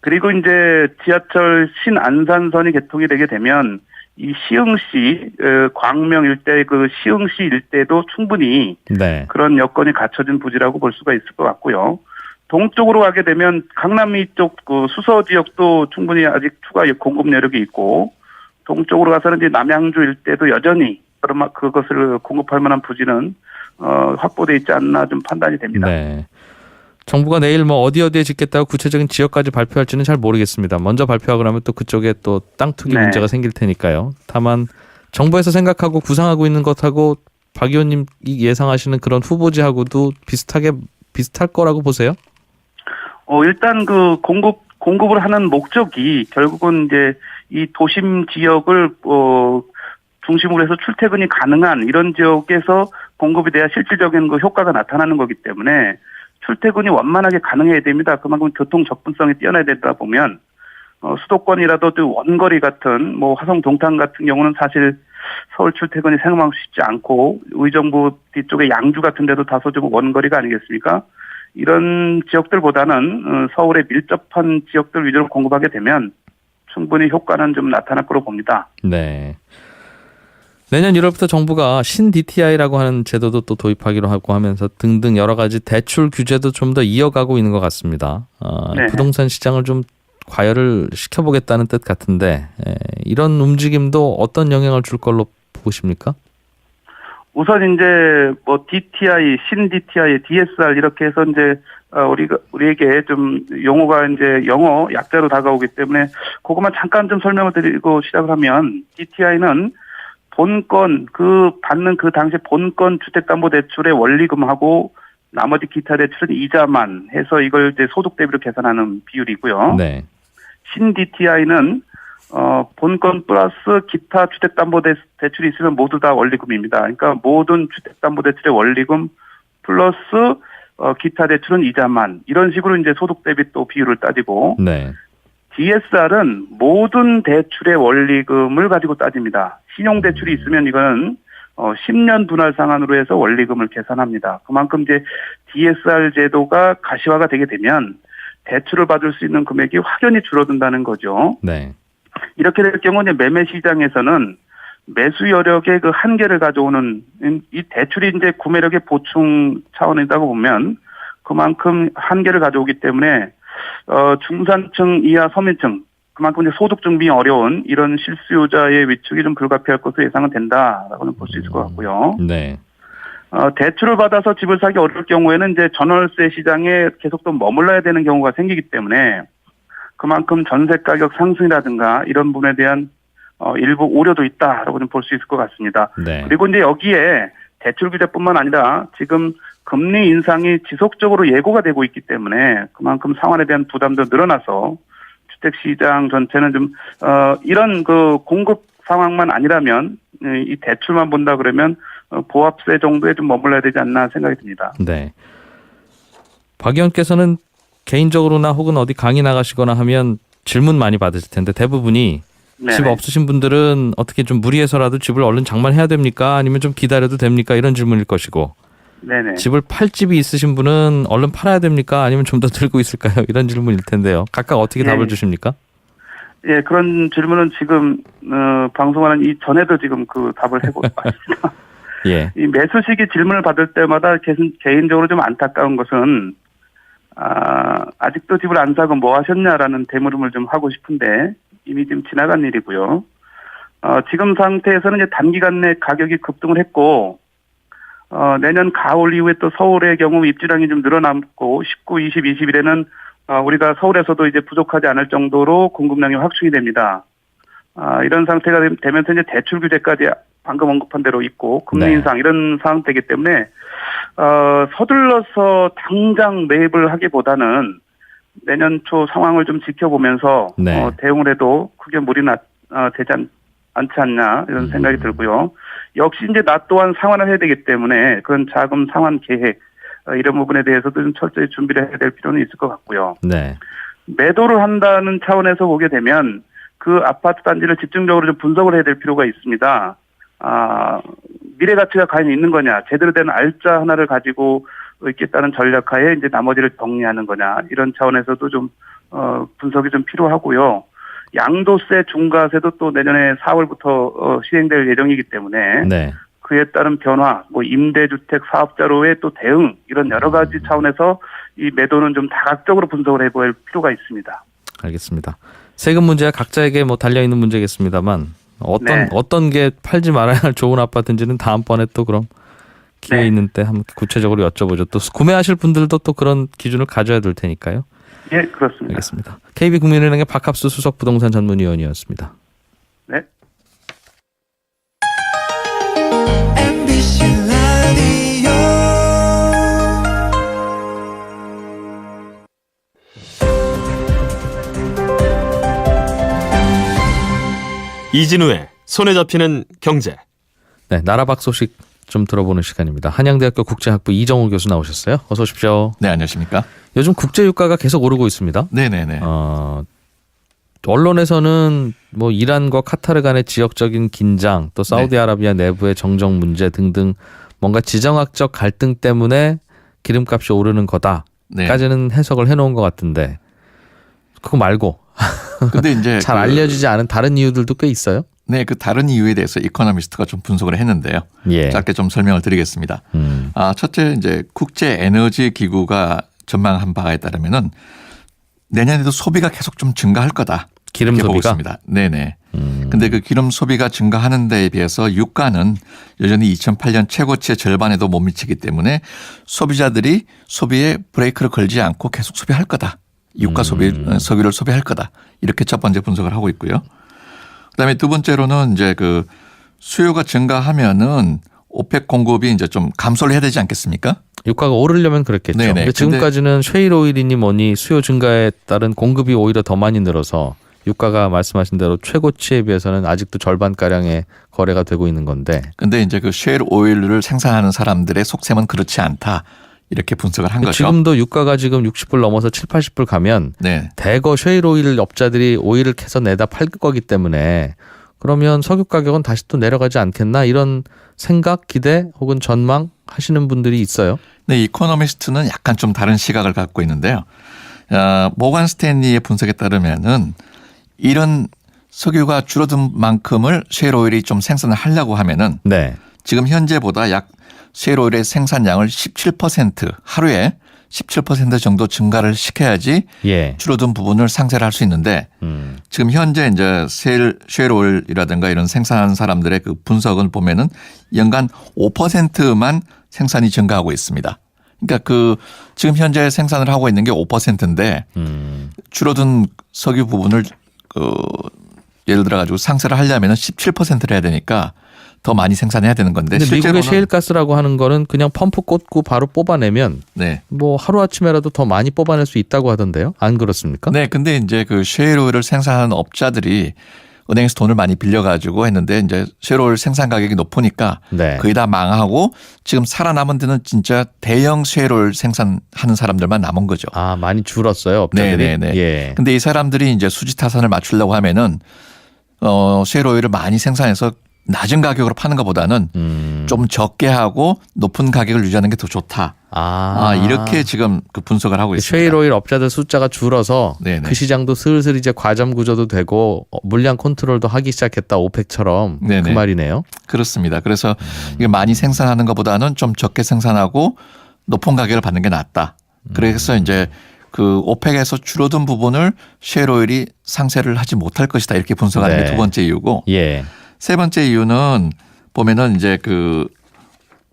그리고 이제 지하철 신안산선이 개통이 되게 되면 이 시흥시 광명 일대 그 시흥시 일대도 충분히 그런 여건이 갖춰진 부지라고 볼 수가 있을 것 같고요. 동쪽으로 가게 되면 강남이 쪽 그 수서 지역도 충분히 아직 추가 공급 여력이 있고 동쪽으로 가서는 이제 남양주 일대도 여전히 그것을 공급할 만한 부지는 확보돼 있지 않나 좀 판단이 됩니다. 네. 정부가 내일 뭐 어디에 짓겠다고 구체적인 지역까지 발표할지는 잘 모르겠습니다. 먼저 발표하고 나면 또 그쪽에 또 땅 투기 문제가 생길 테니까요. 다만 정부에서 생각하고 구상하고 있는 것하고 박 의원님 예상하시는 그런 후보지하고도 비슷할 거라고 보세요? 일단 그 공급을 하는 목적이 결국은 이제 이 도심 지역을 중심으로 해서 출퇴근이 가능한 이런 지역에서 공급이 돼야 실질적인 그 효과가 나타나는 거기 때문에 출퇴근이 원만하게 가능해야 됩니다. 그만큼 교통 접근성이 뛰어나야 되다 보면 수도권이라도 또 원거리 같은 뭐 화성 동탄 같은 경우는 사실 서울 출퇴근이 생각만큼 쉽지 않고 의정부 뒤쪽에 양주 같은 데도 다소 좀 원거리가 아니겠습니까? 이런 지역들보다는 서울에 밀접한 지역들 위주로 공급하게 되면 충분히 효과는 좀 나타날 거로 봅니다. 네. 내년 1월부터 정부가 신 DTI라고 하는 제도도 또 도입하기로 하고 하면서 등등 여러 가지 대출 규제도 좀 더 이어가고 있는 것 같습니다. 부동산 시장을 좀 과열을 시켜보겠다는 뜻 같은데 이런 움직임도 어떤 영향을 줄 걸로 보십니까? 우선 이제 뭐 DTI, 신 DTI, DSR 이렇게 해서 이제 우리에게 좀 용어가 이제 영어 약자로 다가오기 때문에 그것만 잠깐 좀 설명을 드리고 시작을 하면 DTI는 본건 받는 그 당시 본건 주택담보대출의 원리금하고 나머지 기타 대출은 이자만 해서 이걸 이제 소득 대비로 계산하는 비율이고요. 신 DTI는 본건 플러스 기타 주택담보대출이 있으면 모두 다 원리금입니다. 그러니까 모든 주택담보대출의 원리금 플러스 기타 대출은 이자만 이런 식으로 이제 소득 대비 또 비율을 따지고 DSR은 모든 대출의 원리금을 가지고 따집니다. 신용대출이 있으면 이거는 10년 분할 상환으로 해서 원리금을 계산합니다. 그만큼 이제 DSR 제도가 가시화가 되게 되면 대출을 받을 수 있는 금액이 확연히 줄어든다는 거죠. 이렇게 될 경우 이제 매매 시장에서는 매수 여력의 그 한계를 가져오는 이 대출이 이제 구매력의 보충 차원이라고 보면 그만큼 한계를 가져오기 때문에 중산층 이하 서민층 그만큼 이제 소득 증빙이 어려운 이런 실수요자의 위축이 좀 불가피할 것으로 예상은 된다라고는 볼 수 있을 것 같고요. 네. 대출을 받아서 집을 사기 어려울 경우에는 이제 전월세 시장에 계속 좀 머물러야 되는 경우가 생기기 때문에 그만큼 전세 가격 상승이라든가 이런 부분에 대한 일부 우려도 있다라고 좀 볼 수 있을 것 같습니다. 네. 그리고 이제 여기에 대출 규제뿐만 아니라 지금 금리 인상이 지속적으로 예고가 되고 있기 때문에 그만큼 상환에 대한 부담도 늘어나서 주택 시장 전체는 좀 이런 그 공급 상황만 아니라면 이 대출만 본다 그러면 보합세 정도에 좀 머물러야 되지 않나 생각이 듭니다. 네. 박 의원께서는 개인적으로나 혹은 어디 강의 나가시거나 하면 질문 많이 받으실 텐데 대부분이 네네. 집 없으신 분들은 어떻게 좀 무리해서라도 집을 얼른 장만해야 됩니까? 아니면 좀 기다려도 됩니까? 이런 질문일 것이고 네네. 집을 팔 집이 있으신 분은 얼른 팔아야 됩니까? 아니면 좀 더 들고 있을까요? 이런 질문일 텐데요. 각각 어떻게 답을 주십니까? 예, 그런 질문은 지금 방송하는 이 전에도 지금 그 답을 해보고 있습니다. 예. 이 매수 시기 질문을 받을 때마다 개인적으로 좀 안타까운 것은 아직도 집을 안 사고 뭐 하셨냐라는 대물음을 좀 하고 싶은데 이미 좀 지나간 일이고요. 지금 상태에서는 이제 단기간 내 가격이 급등을 했고 내년 가을 이후에 또 서울의 경우 입주량이 좀 늘어남고 19, 20, 21에는 우리가 서울에서도 이제 부족하지 않을 정도로 공급량이 확충이 됩니다. 이런 상태가 되면서 이제 대출 규제까지 방금 언급한 대로 있고 금리 인상 이런 상황되기 때문에 서둘러서 당장 매입을 하기보다는 내년 초 상황을 좀 지켜보면서 대응을 해도 크게 무리는 되지 않지 않냐 이런 생각이 들고요. 역시 이제 나 또한 상환을 해야 되기 때문에 그런 자금 상환 계획 이런 부분에 대해서도 좀 철저히 준비를 해야 될 필요는 있을 것 같고요. 네. 매도를 한다는 차원에서 보게 되면 그 아파트 단지를 집중적으로 좀 분석을 해야 될 필요가 있습니다. 미래 가치가 과연 있는 거냐, 제대로 된 알짜 하나를 가지고 있겠다는 전략하에 이제 나머지를 정리하는 거냐 이런 차원에서도 좀 분석이 좀 필요하고요. 양도세 중과세도 또 내년에 4월부터 시행될 예정이기 때문에 그에 따른 변화, 뭐 임대주택 사업자로의 또 대응 이런 여러 가지 차원에서 이 매도는 좀 다각적으로 분석을 해볼 필요가 있습니다. 알겠습니다. 세금 문제야 각자에게 뭐 달려 있는 문제겠습니다만 어떤 게 팔지 말아야 할 좋은 아파트인지는 다음번에 또 그럼 기회 있는 때 한번 구체적으로 여쭤보죠. 또 구매하실 분들도 또 그런 기준을 가져야 될 테니까요. 예, 그렇습니다. 알겠습니다. KB국민은행의 박합수 수석 부동산 전문위원이었습니다. 네. 이진우의 손에 잡히는 경제. 네, 나라 밖 소식 좀 들어보는 시간입니다. 한양대학교 국제학부 이정우 교수 나오셨어요. 어서 오십시오. 네, 안녕하십니까. 요즘 국제유가가 계속 오르고 있습니다. 네네네. 언론에서는 뭐 이란과 카타르 간의 지역적인 긴장, 또 사우디아라비아 내부의 정정 문제 등등 뭔가 지정학적 갈등 때문에 기름값이 오르는 거다까지는 해석을 해놓은 것 같은데 그거 말고 근데 이제 잘 알려지지 않은 다른 이유들도 꽤 있어요. 네, 그 다른 이유에 대해서 이코노미스트가 좀 분석을 했는데요. 짧게 좀 설명을 드리겠습니다. 첫째, 이제 국제 에너지 기구가 전망한 바에 따르면은 내년에도 소비가 계속 좀 증가할 거다. 기름 소비가? 보고 있습니다. 네네. 근데 그 기름 소비가 증가하는 데에 비해서 유가는 여전히 2008년 최고치의 절반에도 못 미치기 때문에 소비자들이 소비에 브레이크를 걸지 않고 계속 소비할 거다. 유가 석유를 소비할 거다. 이렇게 첫 번째 분석을 하고 있고요. 그다음에 두 번째로는 이제 그 수요가 증가하면은 오펙 공급이 이제 좀 감소를 해야 되지 않겠습니까? 유가가 오르려면 그렇겠죠. 네네. 근데 지금까지는 쉐일 오일이니 뭐니 수요 증가에 따른 공급이 오히려 더 많이 늘어서 유가가 말씀하신 대로 최고치에 비해서는 아직도 절반가량의 거래가 되고 있는 건데. 근데 이제 그 쉐일 오일을 생산하는 사람들의 속셈은 그렇지 않다. 이렇게 분석을 한 거죠. 지금도 유가가 지금 60불 넘어서 7, 80불 가면 대거 쉐일 오일 업자들이 오일을 캐서 내다 팔 거기 때문에 그러면 석유 가격은 다시 또 내려가지 않겠나 이런 생각, 기대 혹은 전망 하시는 분들이 있어요. 네, 이코노미스트는 약간 좀 다른 시각을 갖고 있는데요. 모건 스탠리의 분석에 따르면은 이런 석유가 줄어든 만큼을 쉐일 오일이 좀 생산을 하려고 하면은 지금 현재보다 약 쉐일 오일의 생산량을 17% 하루에 17% 정도 증가를 시켜야지 예. 줄어든 부분을 상쇄를 할 수 있는데 지금 현재 이제 셰일 오일이라든가 이런 생산하는 사람들의 그 분석을 보면은 연간 5%만 생산이 증가하고 있습니다. 그러니까 그 지금 현재 생산을 하고 있는 게 5%인데 줄어든 석유 부분을 예를 들어 가지고 상쇄를 하려면은 17%를 해야 되니까 더 많이 생산해야 되는 건데 근데 실제로는 미국의 셰일가스라고 하는 거는 그냥 펌프 꽂고 바로 뽑아내면 네. 뭐 하루아침에라도 더 많이 뽑아낼 수 있다고 하던데요. 안 그렇습니까? 네, 근데 이제 그 셰일 오일을 생산하는 업자들이 은행에서 돈을 많이 빌려가지고 했는데 이제 셰일 오일 생산 가격이 높으니까 네. 거의 다 망하고 지금 살아남은 데는 진짜 대형 셰일 오일 생산하는 사람들만 남은 거죠. 아, 많이 줄었어요, 업자들이. 네네네. 예. 근데 이 사람들이 이제 수지 타산을 맞추려고 하면은 셰일 오일을 많이 생산해서 낮은 가격으로 파는 것보다는 좀 적게 하고 높은 가격을 유지하는 게 더 좋다. 이렇게 지금 그 분석을 하고 있습니다. 셰일 오일 업자들 숫자가 줄어서 네네. 그 시장도 슬슬 이제 과점 구조도 되고 물량 컨트롤도 하기 시작했다. 오펙처럼 그 네네. 말이네요. 그렇습니다. 그래서 이게 많이 생산하는 것보다는 좀 적게 생산하고 높은 가격을 받는 게 낫다. 그래서 이제 그 오펙에서 줄어든 부분을 셰일 오일이 상쇄를 하지 못할 것이다. 이렇게 분석하는 네. 게 두 번째 이유고. 예. 세 번째 이유는 보면은 이제 그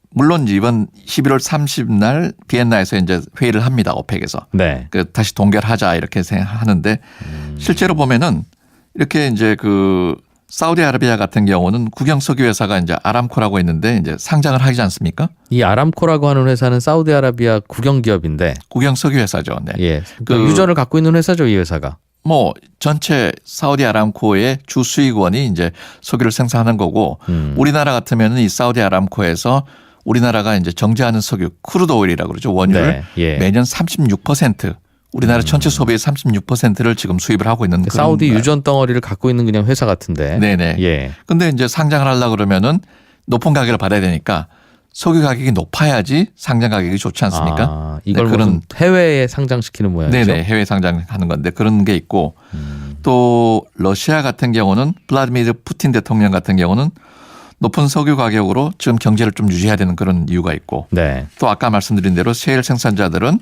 물론 이번 11월 30날 비엔나에서 이제 회의를 합니다. 오펙에서. 네. 그 다시 동결하자 이렇게 생각하는데 실제로 보면은 이렇게 이제 그 사우디아라비아 같은 경우는 국영 석유 회사가 이제 아람코라고 있는데 이제 상장을 하지 않습니까? 이 아람코라고 하는 회사는 사우디아라비아 국영 기업인데 국영 석유 회사죠. 네. 예. 그 유전을 갖고 있는 회사죠, 이 회사가. 뭐 전체 사우디 아람코의 주 수익원이 이제 석유를 생산하는 거고 우리나라 같으면은 이 사우디 아람코에서 우리나라가 이제 정제하는 석유 크루드 오일이라고 그러죠. 원유를 네. 예. 매년 36% 우리나라 전체 소비의 36%를 지금 수입을 하고 있는 그런 사우디 유전 덩어리를 갖고 있는 그냥 회사 같은데. 네네. 예. 근데 이제 상장을 하려고 그러면은 높은 가격을 받아야 되니까 석유 가격이 높아야지 상장 가격이 좋지 않습니까? 이걸 네, 무슨 해외에 상장시키는 모양이죠. 네네. 해외 상장하는 건데 그런 게 있고 또 러시아 같은 경우는 블라디미르 푸틴 대통령 같은 경우는 높은 석유 가격으로 지금 경제를 좀 유지해야 되는 그런 이유가 있고 네. 또 아까 말씀드린 대로 셰일 생산자들은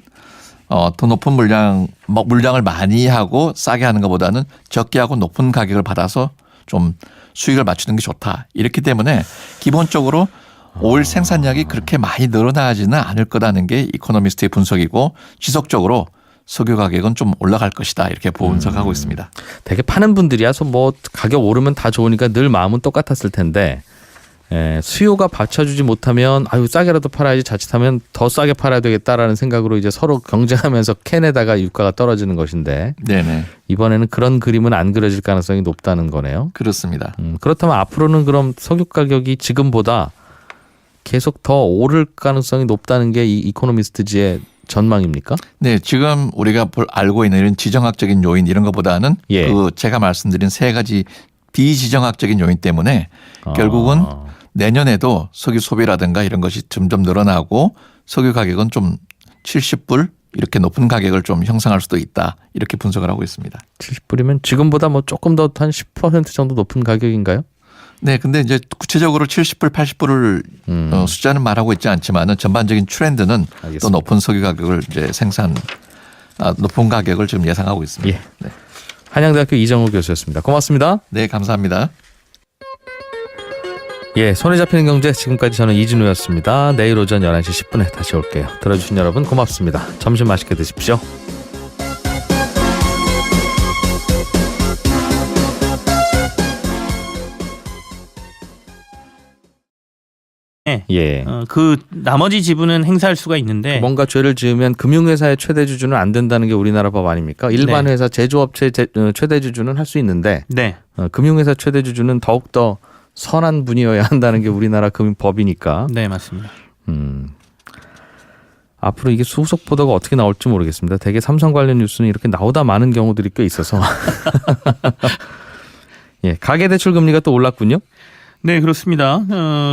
더 높은 물량을 많이 하고 싸게 하는 것보다는 적게 하고 높은 가격을 받아서 좀 수익을 맞추는 게 좋다. 이렇기 때문에 기본적으로 오일 생산량이 그렇게 많이 늘어나지는 않을 거라는 게 이코노미스트의 분석이고 지속적으로 석유 가격은 좀 올라갈 것이다. 이렇게 분석하고 있습니다. 되게 파는 분들이야 뭐 가격 오르면 다 좋으니까 늘 마음은 똑같았을 텐데 수요가 받쳐주지 못하면 아유 싸게라도 팔아야지 자칫하면 더 싸게 팔아야 되겠다라는 생각으로 이제 서로 경쟁하면서 캔에다가 유가가 떨어지는 것인데 네네. 이번에는 그런 그림은 안 그려질 가능성이 높다는 거네요. 그렇습니다. 그렇다면 앞으로는 그럼 석유 가격이 지금보다 계속 더 오를 가능성이 높다는 게 이 이코노미스트지의 전망입니까? 네, 지금 우리가 알고 있는 이런 지정학적인 요인 이런 것보다는 예. 그 제가 말씀드린 세 가지 비지정학적인 요인 때문에 결국은 내년에도 석유 소비라든가 이런 것이 점점 늘어나고 석유 가격은 좀 70불 이렇게 높은 가격을 좀 형성할 수도 있다. 이렇게 분석을 하고 있습니다. 70불이면 지금보다 뭐 조금 더 한 10% 정도 높은 가격인가요? 네, 근데 이제 구체적으로 70불, 80불을 숫자는 말하고 있지 않지만은 전반적인 트렌드는 알겠습니다. 또 높은 석유 가격을 이제 높은 가격을 지금 예상하고 있습니다. 예. 네. 한양대학교 이정우 교수였습니다. 고맙습니다. 네, 감사합니다. 예, 손에 잡히는 경제 지금까지 저는 이진우였습니다. 내일 오전 11시 10분에 다시 올게요. 들어주신 여러분 고맙습니다. 점심 맛있게 드십시오. 예. 그 나머지 지분은 행사할 수가 있는데 뭔가 죄를 지으면 금융회사의 최대 주주는 안 된다는 게 우리나라 법 아닙니까? 일반 네. 회사 제조업체 최대 주주는 할 수 있는데 네. 금융회사 최대 주주는 더욱더 선한 분이어야 한다는 게 우리나라 금융법이니까. 네, 맞습니다. 앞으로 이게 수속 보도가 어떻게 나올지 모르겠습니다. 되게 삼성 관련 뉴스는 이렇게 나오다 많은 경우들이 꽤 있어서. 예, 가계대출 금리가 또 올랐군요. 네, 그렇습니다.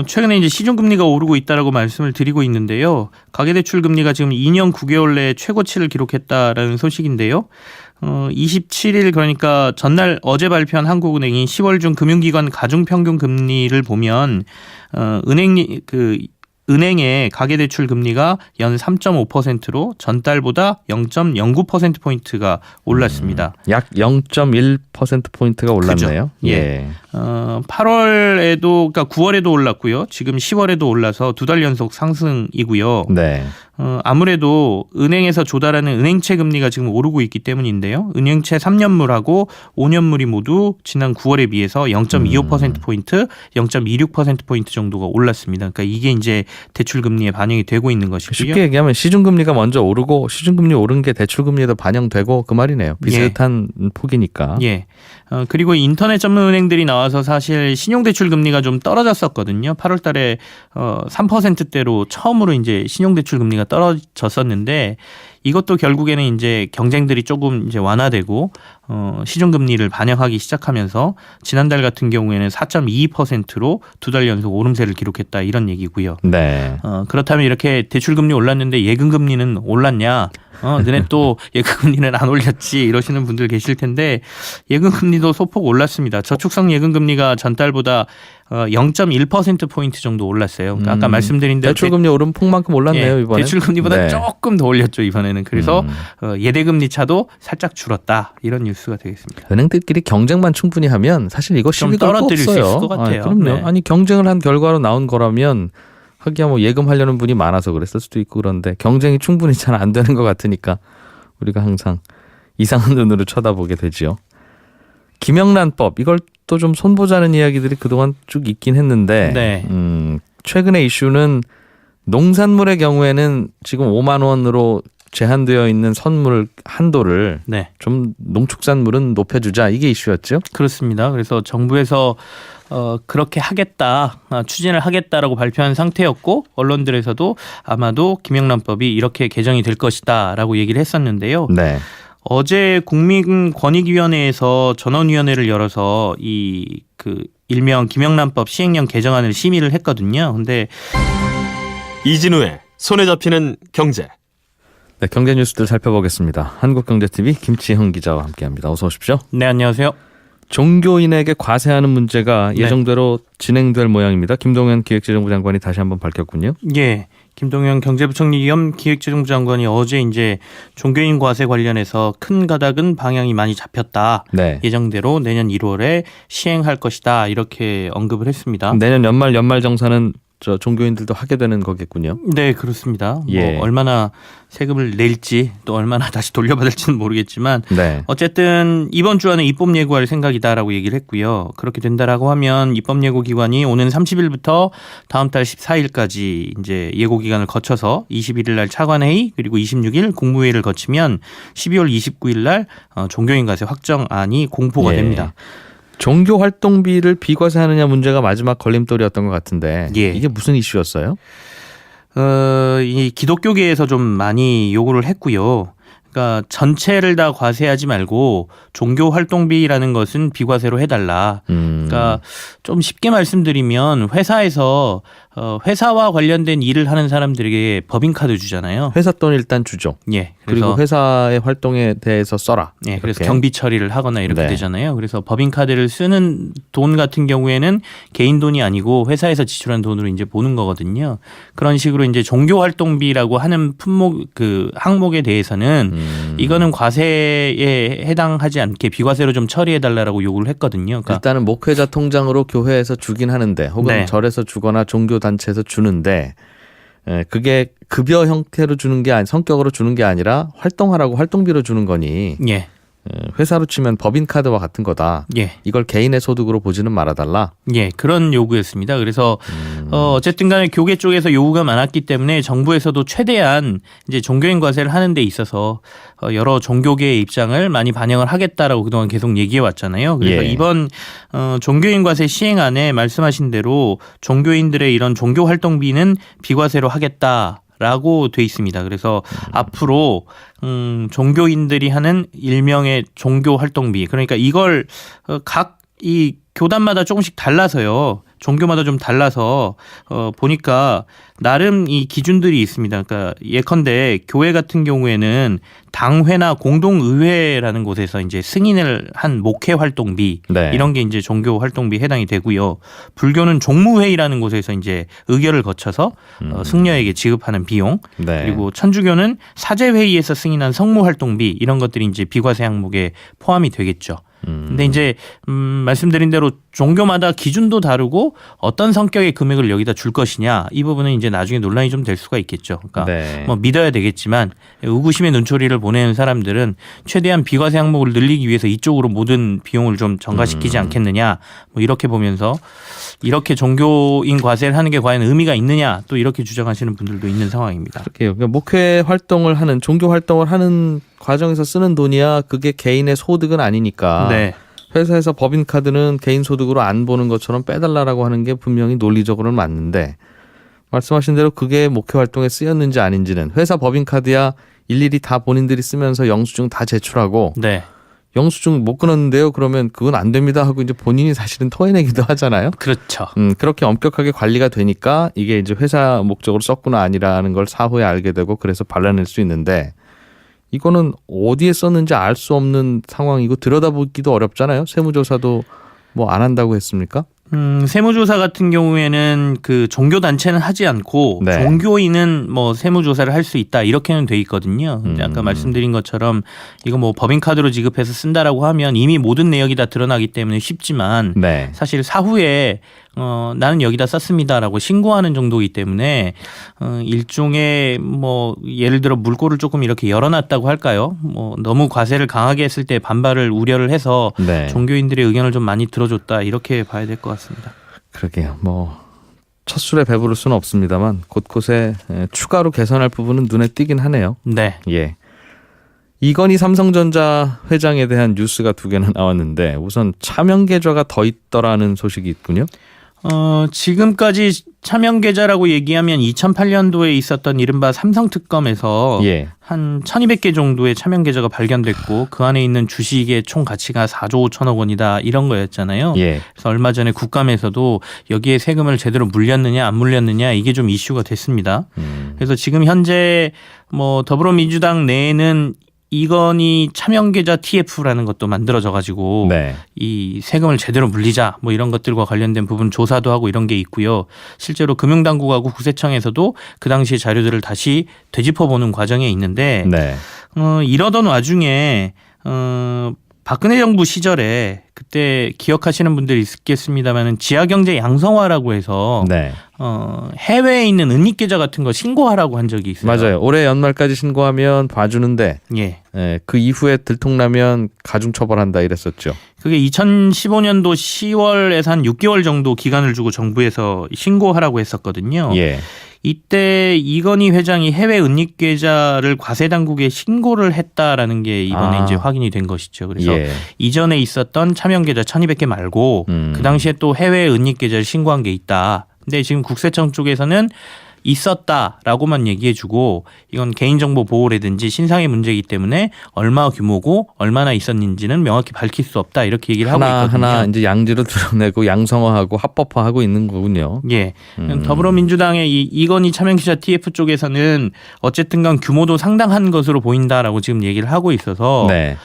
최근에 이제 시중금리가 오르고 있다라고 말씀을 드리고 있는데요. 가계대출 금리가 지금 2년 9개월 내에 최고치를 기록했다라는 소식인데요. 27일 그러니까 전날 어제 발표한 한국은행이 10월 중 금융기관 가중평균 금리를 보면 은행 은행의 가계대출 금리가 연 3.5%로 전달보다 0.09%포인트가 올랐습니다. 약 0.1%포인트가 올랐네요. 예. 8월에도, 그러니까 9월에도 올랐고요. 지금 10월에도 올라서 2달 연속 상승이고요. 네. 아무래도 은행에서 조달하는 은행채 금리가 지금 오르고 있기 때문인데요. 은행채 3년물하고 5년물이 모두 지난 9월에 비해서 0.25%포인트, 0.26%포인트 정도가 올랐습니다. 그러니까 이게 이제 대출금리에 반영이 되고 있는 것이고요. 쉽게 얘기하면 시중금리가 먼저 오르고 시중금리 오른 게 대출금리에도 반영되고 그 말이네요. 비슷한 폭이니까. 예. 그리고 인터넷 전문 은행들이 나와서 사실 신용대출 금리가 좀 떨어졌었거든요. 8월 달에 3%대로 처음으로 이제 신용대출 금리가 떨어졌었는데 이것도 결국에는 이제 경쟁들이 조금 이제 완화되고 시중금리를 반영하기 시작하면서 지난달 같은 경우에는 4.22%로 2달 연속 오름세를 기록했다 이런 얘기고요. 네. 그렇다면 이렇게 대출금리 올랐는데 예금금리는 올랐냐? 너네 또 예금금리는 안 올렸지 이러시는 분들 계실 텐데 예금금리도 소폭 올랐습니다. 저축성 예금금리가 전달보다 0.1%포인트 정도 올랐어요. 그러니까 아까 말씀드린 대로 대출금리 오른 폭만큼 올랐네요. 이번에. 대출금리보다 네. 조금 더 올렸죠. 이번에는. 그래서 예대금리 차도 살짝 줄었다. 이런 뉴스가 되겠습니다. 은행들끼리 경쟁만 충분히 하면 사실 이거 좀 시비 걸 거 떨어뜨릴 수 없어요. 있을 것 같아요. 그럼요. 네. 아니 경쟁을 한 결과로 나온 거라면 하기야 뭐 예금하려는 분이 많아서 그랬을 수도 있고 그런데 경쟁이 충분히 잘 안 되는 것 같으니까 우리가 항상 이상한 눈으로 쳐다보게 되지요. 김영란법 이걸 또 좀 손보자는 이야기들이 그동안 쭉 있긴 했는데 네. 최근의 이슈는 농산물의 경우에는 지금 5만 원으로 제한되어 있는 선물 한도를 네. 좀 농축산물은 높여주자 이게 이슈였죠. 그렇습니다. 그래서 정부에서 그렇게 하겠다, 추진을 하겠다라고 발표한 상태였고 언론들에서도 아마도 김영란법이 이렇게 개정이 될 것이다라고 얘기를 했었는데요. 네. 어제 국민권익위원회에서 전원위원회를 열어서 일명 김영란법 시행령 개정안을 심의를 했거든요. 근데 이진우의 손에 잡히는 경제. 네, 경제 뉴스들 살펴보겠습니다. 한국경제TV 김치형 기자와 함께합니다. 어서 오십시오. 네, 안녕하세요. 종교인에게 과세하는 문제가 예정대로 진행될 모양입니다. 김동연 기획재정부 장관이 다시 한번 밝혔군요. 예. 김동연 경제부총리 겸 기획재정부 장관이 어제 이제 종교인 과세 관련해서 큰 가닥은 방향이 많이 잡혔다. 네. 예정대로 내년 1월에 시행할 것이다. 이렇게 언급을 했습니다. 내년 연말 정산은 저 종교인들도 하게 되는 거겠군요. 네, 그렇습니다. 예. 뭐 얼마나 세금을 낼지 또 얼마나 다시 돌려받을지는 모르겠지만 네. 어쨌든 이번 주 안에 입법 예고할 생각이다라고 얘기를 했고요. 그렇게 된다라고 하면 입법 예고 기관이 오는 30일부터 다음 달 14일까지 이제 예고 기간을 거쳐서 21일 날 차관회의 그리고 26일 국무회의를 거치면 12월 29일 날 종교인 과세 확정안이 공포가 예. 됩니다. 종교 활동비를 비과세하느냐 문제가 마지막 걸림돌이었던 것 같은데 예. 이게 무슨 이슈였어요? 이 기독교계에서 좀 많이 요구를 했고요. 그러니까 전체를 다 과세하지 말고 종교 활동비라는 것은 비과세로 해달라. 그러니까 좀 쉽게 말씀드리면 회사에서 회사와 관련된 일을 하는 사람들에게 법인카드 주잖아요. 회사 돈 일단 주죠. 예. 그리고 회사의 활동에 대해서 써라. 예, 그래서 그렇게. 경비 처리를 하거나 이렇게 네. 되잖아요. 그래서 법인카드를 쓰는 돈 같은 경우에는 개인 돈이 아니고 회사에서 지출한 돈으로 이제 보는 거거든요. 그런 식으로 이제 종교 활동비라고 하는 항목에 대해서는 이거는 과세에 해당하지 않게 비과세로 좀 처리해 달라라고 요구를 했거든요. 그러니까 일단은 목회자 통장으로 교회에서 주긴 하는데 혹은 네. 절에서 주거나 종교 단체에서 주는데 그게 급여 형태로 주는 게 성격으로 주는 게 아니라 활동하라고 활동비로 주는 거니 예. 회사로 치면 법인카드와 같은 거다. 예. 이걸 개인의 소득으로 보지는 말아달라. 예, 그런 요구였습니다. 그래서 어쨌든 간에 교계 쪽에서 요구가 많았기 때문에 정부에서도 최대한 이제 종교인 과세를 하는 데 있어서 여러 종교계의 입장을 많이 반영을 하겠다라고 그동안 계속 얘기해 왔잖아요. 그래서 예. 이번 종교인 과세 시행안에 말씀하신 대로 종교인들의 이런 종교 활동비는 비과세로 하겠다. 라고 돼 있습니다. 그래서 앞으로 종교인들이 하는 일명의 종교 활동비 그러니까 이걸 각 이 교단마다 조금씩 달라서요. 종교마다 좀 달라서 보니까 나름 이 기준들이 있습니다. 그러니까 예컨대 교회 같은 경우에는 당회나 공동의회라는 곳에서 이제 승인을 한 목회 활동비 네. 이런 게 이제 종교 활동비 해당이 되고요. 불교는 종무회의라는 곳에서 이제 의결을 거쳐서 승려에게 지급하는 비용 네. 그리고 천주교는 사제회의에서 승인한 성무활동비 이런 것들이 이제 비과세 항목에 포함이 되겠죠. 근데 이제 말씀드린 대로 종교마다 기준도 다르고 어떤 성격의 금액을 여기다 줄 것이냐 이 부분은 이제 나중에 논란이 좀 될 수가 있겠죠. 그러니까 네. 뭐 믿어야 되겠지만 의구심의 눈초리를 보내는 사람들은 최대한 비과세 항목을 늘리기 위해서 이쪽으로 모든 비용을 좀 전가시키지 않겠느냐 뭐 이렇게 보면서 이렇게 종교인 과세를 하는 게 과연 의미가 있느냐 또 이렇게 주장하시는 분들도 있는 상황입니다. 그렇게요. 그러니까 목회 활동을 하는 종교 활동을 하는 과정에서 쓰는 돈이야 그게 개인의 소득은 아니니까 네. 회사에서 법인카드는 개인 소득으로 안 보는 것처럼 빼달라고 하는 게 분명히 논리적으로는 맞는데 말씀하신 대로 그게 목회 활동에 쓰였는지 아닌지는 회사 법인카드야 일일이 다 본인들이 쓰면서 영수증 다 제출하고 네. 영수증 못 끊었는데요. 그러면 그건 안 됩니다 하고 이제 본인이 사실은 토해내기도 하잖아요. 그렇죠. 그렇게 엄격하게 관리가 되니까 이게 이제 회사 목적으로 썼구나 아니라는 걸 사후에 알게 되고 그래서 발라낼 수 있는데 이거는 어디에 썼는지 알 수 없는 상황이고 들여다보기도 어렵잖아요. 세무조사도 뭐 안 한다고 했습니까? 세무조사 같은 경우에는 그 종교단체는 하지 않고 네. 종교인은 뭐 세무조사를 할 수 있다 이렇게는 돼 있거든요. 근데 아까 말씀드린 것처럼 이거 뭐 법인카드로 지급해서 쓴다라고 하면 이미 모든 내역이 다 드러나기 때문에 쉽지만 네. 사실 사후에 나는 여기다 썼습니다라고 신고하는 정도이기 때문에 일종의 뭐 예를 들어 물꼬를 조금 이렇게 열어놨다고 할까요? 뭐 너무 과세를 강하게 했을 때 반발을 우려를 해서 네. 종교인들의 의견을 좀 많이 들어줬다 이렇게 봐야 될 것 같습니다. 그러게요. 뭐 첫 술에 배부를 수는 없습니다만 곳곳에 추가로 개선할 부분은 눈에 띄긴 하네요. 네. 예. 이건희 삼성전자 회장에 대한 뉴스가 두 개나 나왔는데 우선 차명 계좌가 더 있더라는 소식이 있군요. 지금까지 차명 계좌라고 얘기하면 2008년도에 있었던 이른바 삼성특검에서 예. 한 1200개 정도의 차명 계좌가 발견됐고 그 안에 있는 주식의 총 가치가 4조 5천억 원이다 이런 거였잖아요. 예. 그래서 얼마 전에 국감에서도 여기에 세금을 제대로 물렸느냐 안 물렸느냐 이게 좀 이슈가 됐습니다. 그래서 지금 현재 뭐 더불어민주당 내에는 이건희 차명계좌 TF라는 것도 만들어져 가지고 네. 이 세금을 제대로 물리자 뭐 이런 것들과 관련된 부분 조사도 하고 이런 게 있고요. 실제로 금융당국하고 구세청에서도 그 당시의 자료들을 다시 되짚어보는 과정에 있는데 네. 이러던 와중에 박근혜 정부 시절에 그때 기억하시는 분들이 있겠습니다만은 지하경제 양성화라고 해서 네. 해외에 있는 은닉계좌 같은 거 신고하라고 한 적이 있어요. 맞아요. 올해 연말까지 신고하면 봐주는데 예. 그 이후에 들통나면 가중처벌한다 이랬었죠. 그게 2015년도 10월에서 한 6개월 정도 기간을 주고 정부에서 신고하라고 했었거든요. 예. 이때 이건희 회장이 해외 은닉계좌를 과세당국에 신고를 했다라는 게 이번에 이제 확인이 된 것이죠. 그래서 예. 이전에 있었던 차명계좌 1200개 말고 그 당시에 또 해외 은닉계좌를 신고한 게 있다. 근데 지금 국세청 쪽에서는 있었다라고만 얘기해주고 이건 개인정보 보호라든지 신상의 문제이기 때문에 얼마 규모고 얼마나 있었는지는 명확히 밝힐 수 없다 이렇게 얘기를 하고 있거든요. 하나 이제 양지로 드러내고 양성화하고 합법화하고 있는 거군요. 예. 더불어민주당의 이건희 차명계좌 TF 쪽에서는 어쨌든간 규모도 상당한 것으로 보인다라고 지금 얘기를 하고 있어서 네.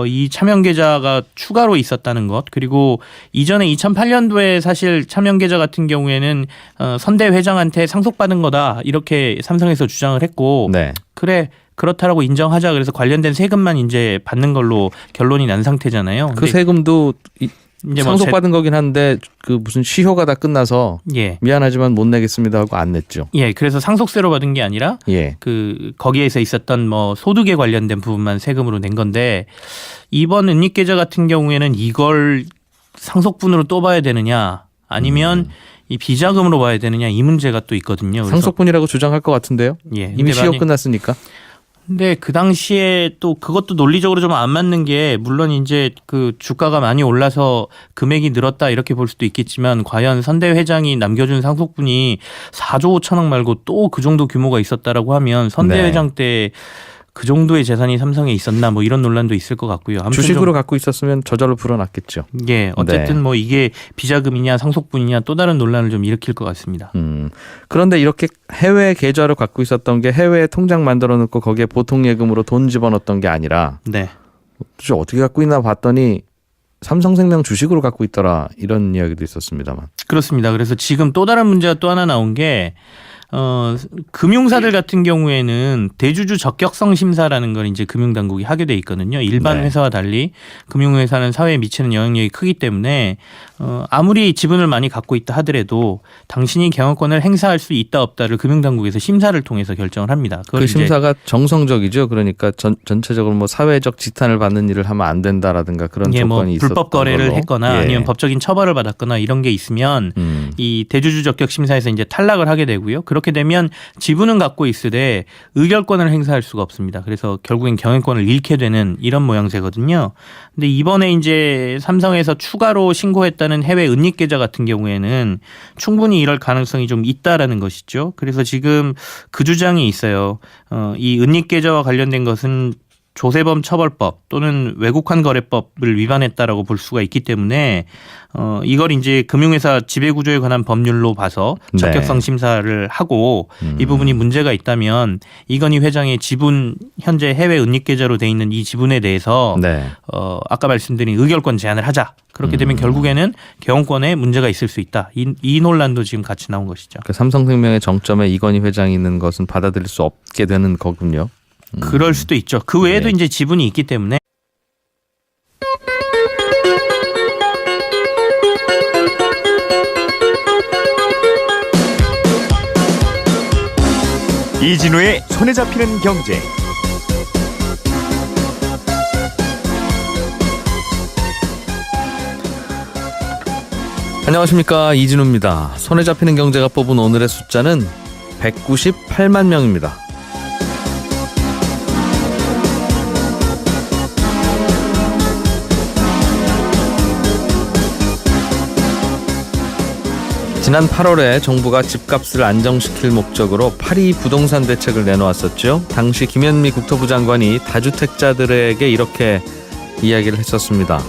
이 차명계좌가 추가로 있었다는 것 그리고 이전에 2008년도에 사실 차명계좌 같은 경우에는 선대 회장한테 상속받은 거다 이렇게 삼성에서 주장을 했고 네. 그래 그렇다라고 인정하자 그래서 관련된 세금만 이제 받는 걸로 결론이 난 상태잖아요. 그 세금도 이제 상속받은 거긴 한데 그 무슨 시효가 다 끝나서 예. 미안하지만 못 내겠습니다 하고 안 냈죠. 예, 그래서 상속세로 받은 게 아니라 예. 그 거기에서 있었던 뭐 소득에 관련된 부분만 세금으로 낸 건데 이번 은닉계좌 같은 경우에는 이걸 상속분으로 또 봐야 되느냐 아니면 이 비자금으로 봐야 되느냐 이 문제가 또 있거든요. 그래서 상속분이라고 주장할 것 같은데요. 예, 이미 시효 끝났으니까. 근데 그 당시에 또 그것도 논리적으로 좀 안 맞는 게 물론 이제 그 주가가 많이 올라서 금액이 늘었다 이렇게 볼 수도 있겠지만 과연 선대 회장이 남겨준 상속분이 4조 5천억 말고 또 그 정도 규모가 있었다라고 하면 선대 네. 회장 때 그 정도의 재산이 삼성에 있었나 뭐 이런 논란도 있을 것 같고요. 아무튼 주식으로 갖고 있었으면 저절로 불어났겠죠. 예, 어쨌든 뭐 이게 비자금이냐 상속분이냐 또 다른 논란을 좀 일으킬 것 같습니다. 그런데 이렇게 해외 계좌를 갖고 있었던 게 해외에 통장 만들어 놓고 거기에 보통 예금으로 돈 집어넣었던 게 아니라 네. 도대체 어떻게 갖고 있나 봤더니 삼성생명 주식으로 갖고 있더라 이런 이야기도 있었습니다만. 그렇습니다. 그래서 지금 또 다른 문제가 또 하나 나온 게 금융사들 같은 경우에는 대주주 적격성 심사라는 걸 이제 금융당국이 하게 돼 있거든요. 일반 네. 회사와 달리 금융회사는 사회에 미치는 영향력이 크기 때문에 아무리 지분을 많이 갖고 있다 하더라도 당신이 경영권을 행사할 수 있다 없다를 금융당국에서 심사를 통해서 결정을 합니다. 그 심사가 정성적이죠. 그러니까 전체적으로 뭐 사회적 지탄을 받는 일을 하면 안 된다라든가 그런 예, 조건이 뭐 있었던 불법 거래를 걸로. 했거나 예. 아니면 법적인 처벌을 받았거나 이런 게 있으면 이 대주주 적격 심사에서 이제 탈락을 하게 되고요. 그렇게 되면 지분은 갖고 있으되 의결권을 행사할 수가 없습니다. 그래서 결국엔 경영권을 잃게 되는 이런 모양새거든요. 근데 이번에 이제 삼성에서 추가로 신고했다는 해외 은닉 계좌 같은 경우에는 충분히 이럴 가능성이 좀 있다라는 것이죠. 그래서 지금 그 주장이 있어요. 이 은닉 계좌와 관련된 것은 조세범 처벌법 또는 외국환 거래법을 위반했다라고 볼 수가 있기 때문에 이걸 이제 금융회사 지배구조에 관한 법률로 봐서 적격성 심사를 하고 이 부분이 문제가 있다면 이건희 회장의 지분 현재 해외 은닉 계좌로 돼 있는 이 지분에 대해서 네. 아까 말씀드린 의결권 제한을 하자. 그렇게 되면 결국에는 경영권에 문제가 있을 수 있다. 이 논란도 지금 같이 나온 것이죠. 그러니까 삼성생명의 정점에 이건희 회장이 있는 것은 받아들일 수 없게 되는 거군요. 그럴 수도 있죠. 그 외에도 네. 이제 지분이 있기 때문에. 이진우의 손에 잡히는 경제. 안녕하십니까, 이진우입니다. 손에 잡히는 경제가 뽑은 오늘의 숫자는 198만 명입니다. 지난 8월에 정부가 집값을 안정시킬 목적으로 파리 부동산 대책을 내놓았었죠. 당시 김현미 국토부 장관이 다주택자들에게 이렇게 이야기를 했었습니다.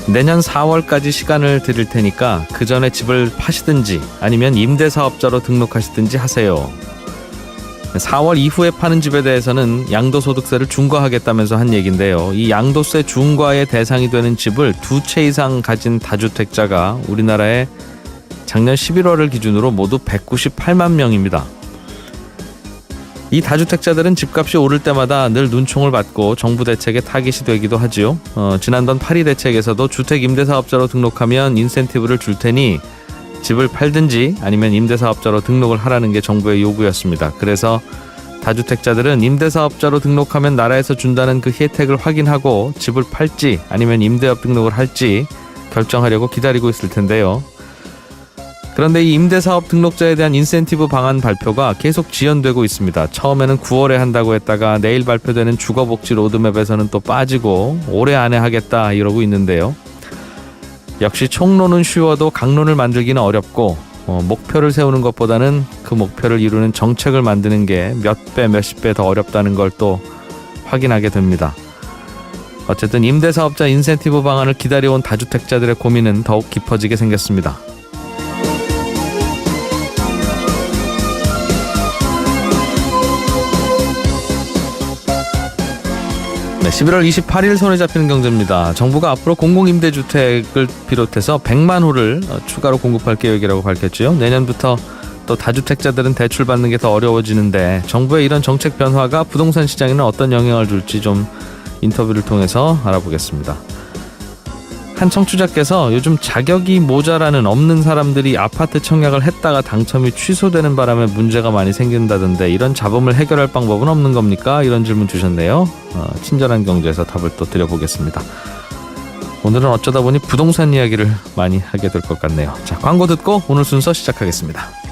내년 4월까지 시간을 드릴 테니까 그 전에 집을 파시든지 아니면 임대사업자로 등록하시든지 하세요. 4월 이후에 파는 집에 대해서는 양도소득세를 중과하겠다면서 한 얘기인데요. 이 양도세 중과의 대상이 되는 집을 2채 이상 가진 다주택자가 우리나라에 작년 11월을 기준으로 모두 198만 명입니다. 이 다주택자들은 집값이 오를 때마다 늘 눈총을 받고 정부 대책에 타깃이 되기도 하지요. 지난번 파리 대책에서도 주택 임대사업자로 등록하면 인센티브를 줄 테니 집을 팔든지 아니면 임대사업자로 등록을 하라는 게 정부의 요구였습니다. 그래서 다주택자들은 임대사업자로 등록하면 나라에서 준다는 그 혜택을 확인하고 집을 팔지 아니면 임대업 등록을 할지 결정하려고 기다리고 있을 텐데요. 그런데 이 임대사업 등록자에 대한 인센티브 방안 발표가 계속 지연되고 있습니다. 처음에는 9월에 한다고 했다가 내일 발표되는 주거복지 로드맵에서는 또 빠지고 올해 안에 하겠다 이러고 있는데요. 역시 총론은 쉬워도 강론을 만들기는 어렵고 목표를 세우는 것보다는 그 목표를 이루는 정책을 만드는 게 몇 배, 몇십 배 더 어렵다는 걸 또 확인하게 됩니다. 어쨌든 임대사업자 인센티브 방안을 기다려온 다주택자들의 고민은 더욱 깊어지게 생겼습니다. 네, 11월 28일 손에 잡히는 경제입니다. 정부가 앞으로 공공임대주택을 비롯해서 100만 호를 추가로 공급할 계획이라고 밝혔죠. 내년부터 또 다주택자들은 대출받는 게 더 어려워지는데 정부의 이런 정책 변화가 부동산 시장에는 어떤 영향을 줄지 좀 인터뷰를 통해서 알아보겠습니다. 한 청취자께서 요즘 자격이 모자라는 없는 사람들이 아파트 청약을 했다가 당첨이 취소되는 바람에 문제가 많이 생긴다던데 이런 잡음을 해결할 방법은 없는 겁니까? 이런 질문 주셨네요. 친절한 경제에서 답을 또 드려보겠습니다. 오늘은 어쩌다 보니 부동산 이야기를 많이 하게 될 것 같네요. 자, 광고 듣고 오늘 순서 시작하겠습니다.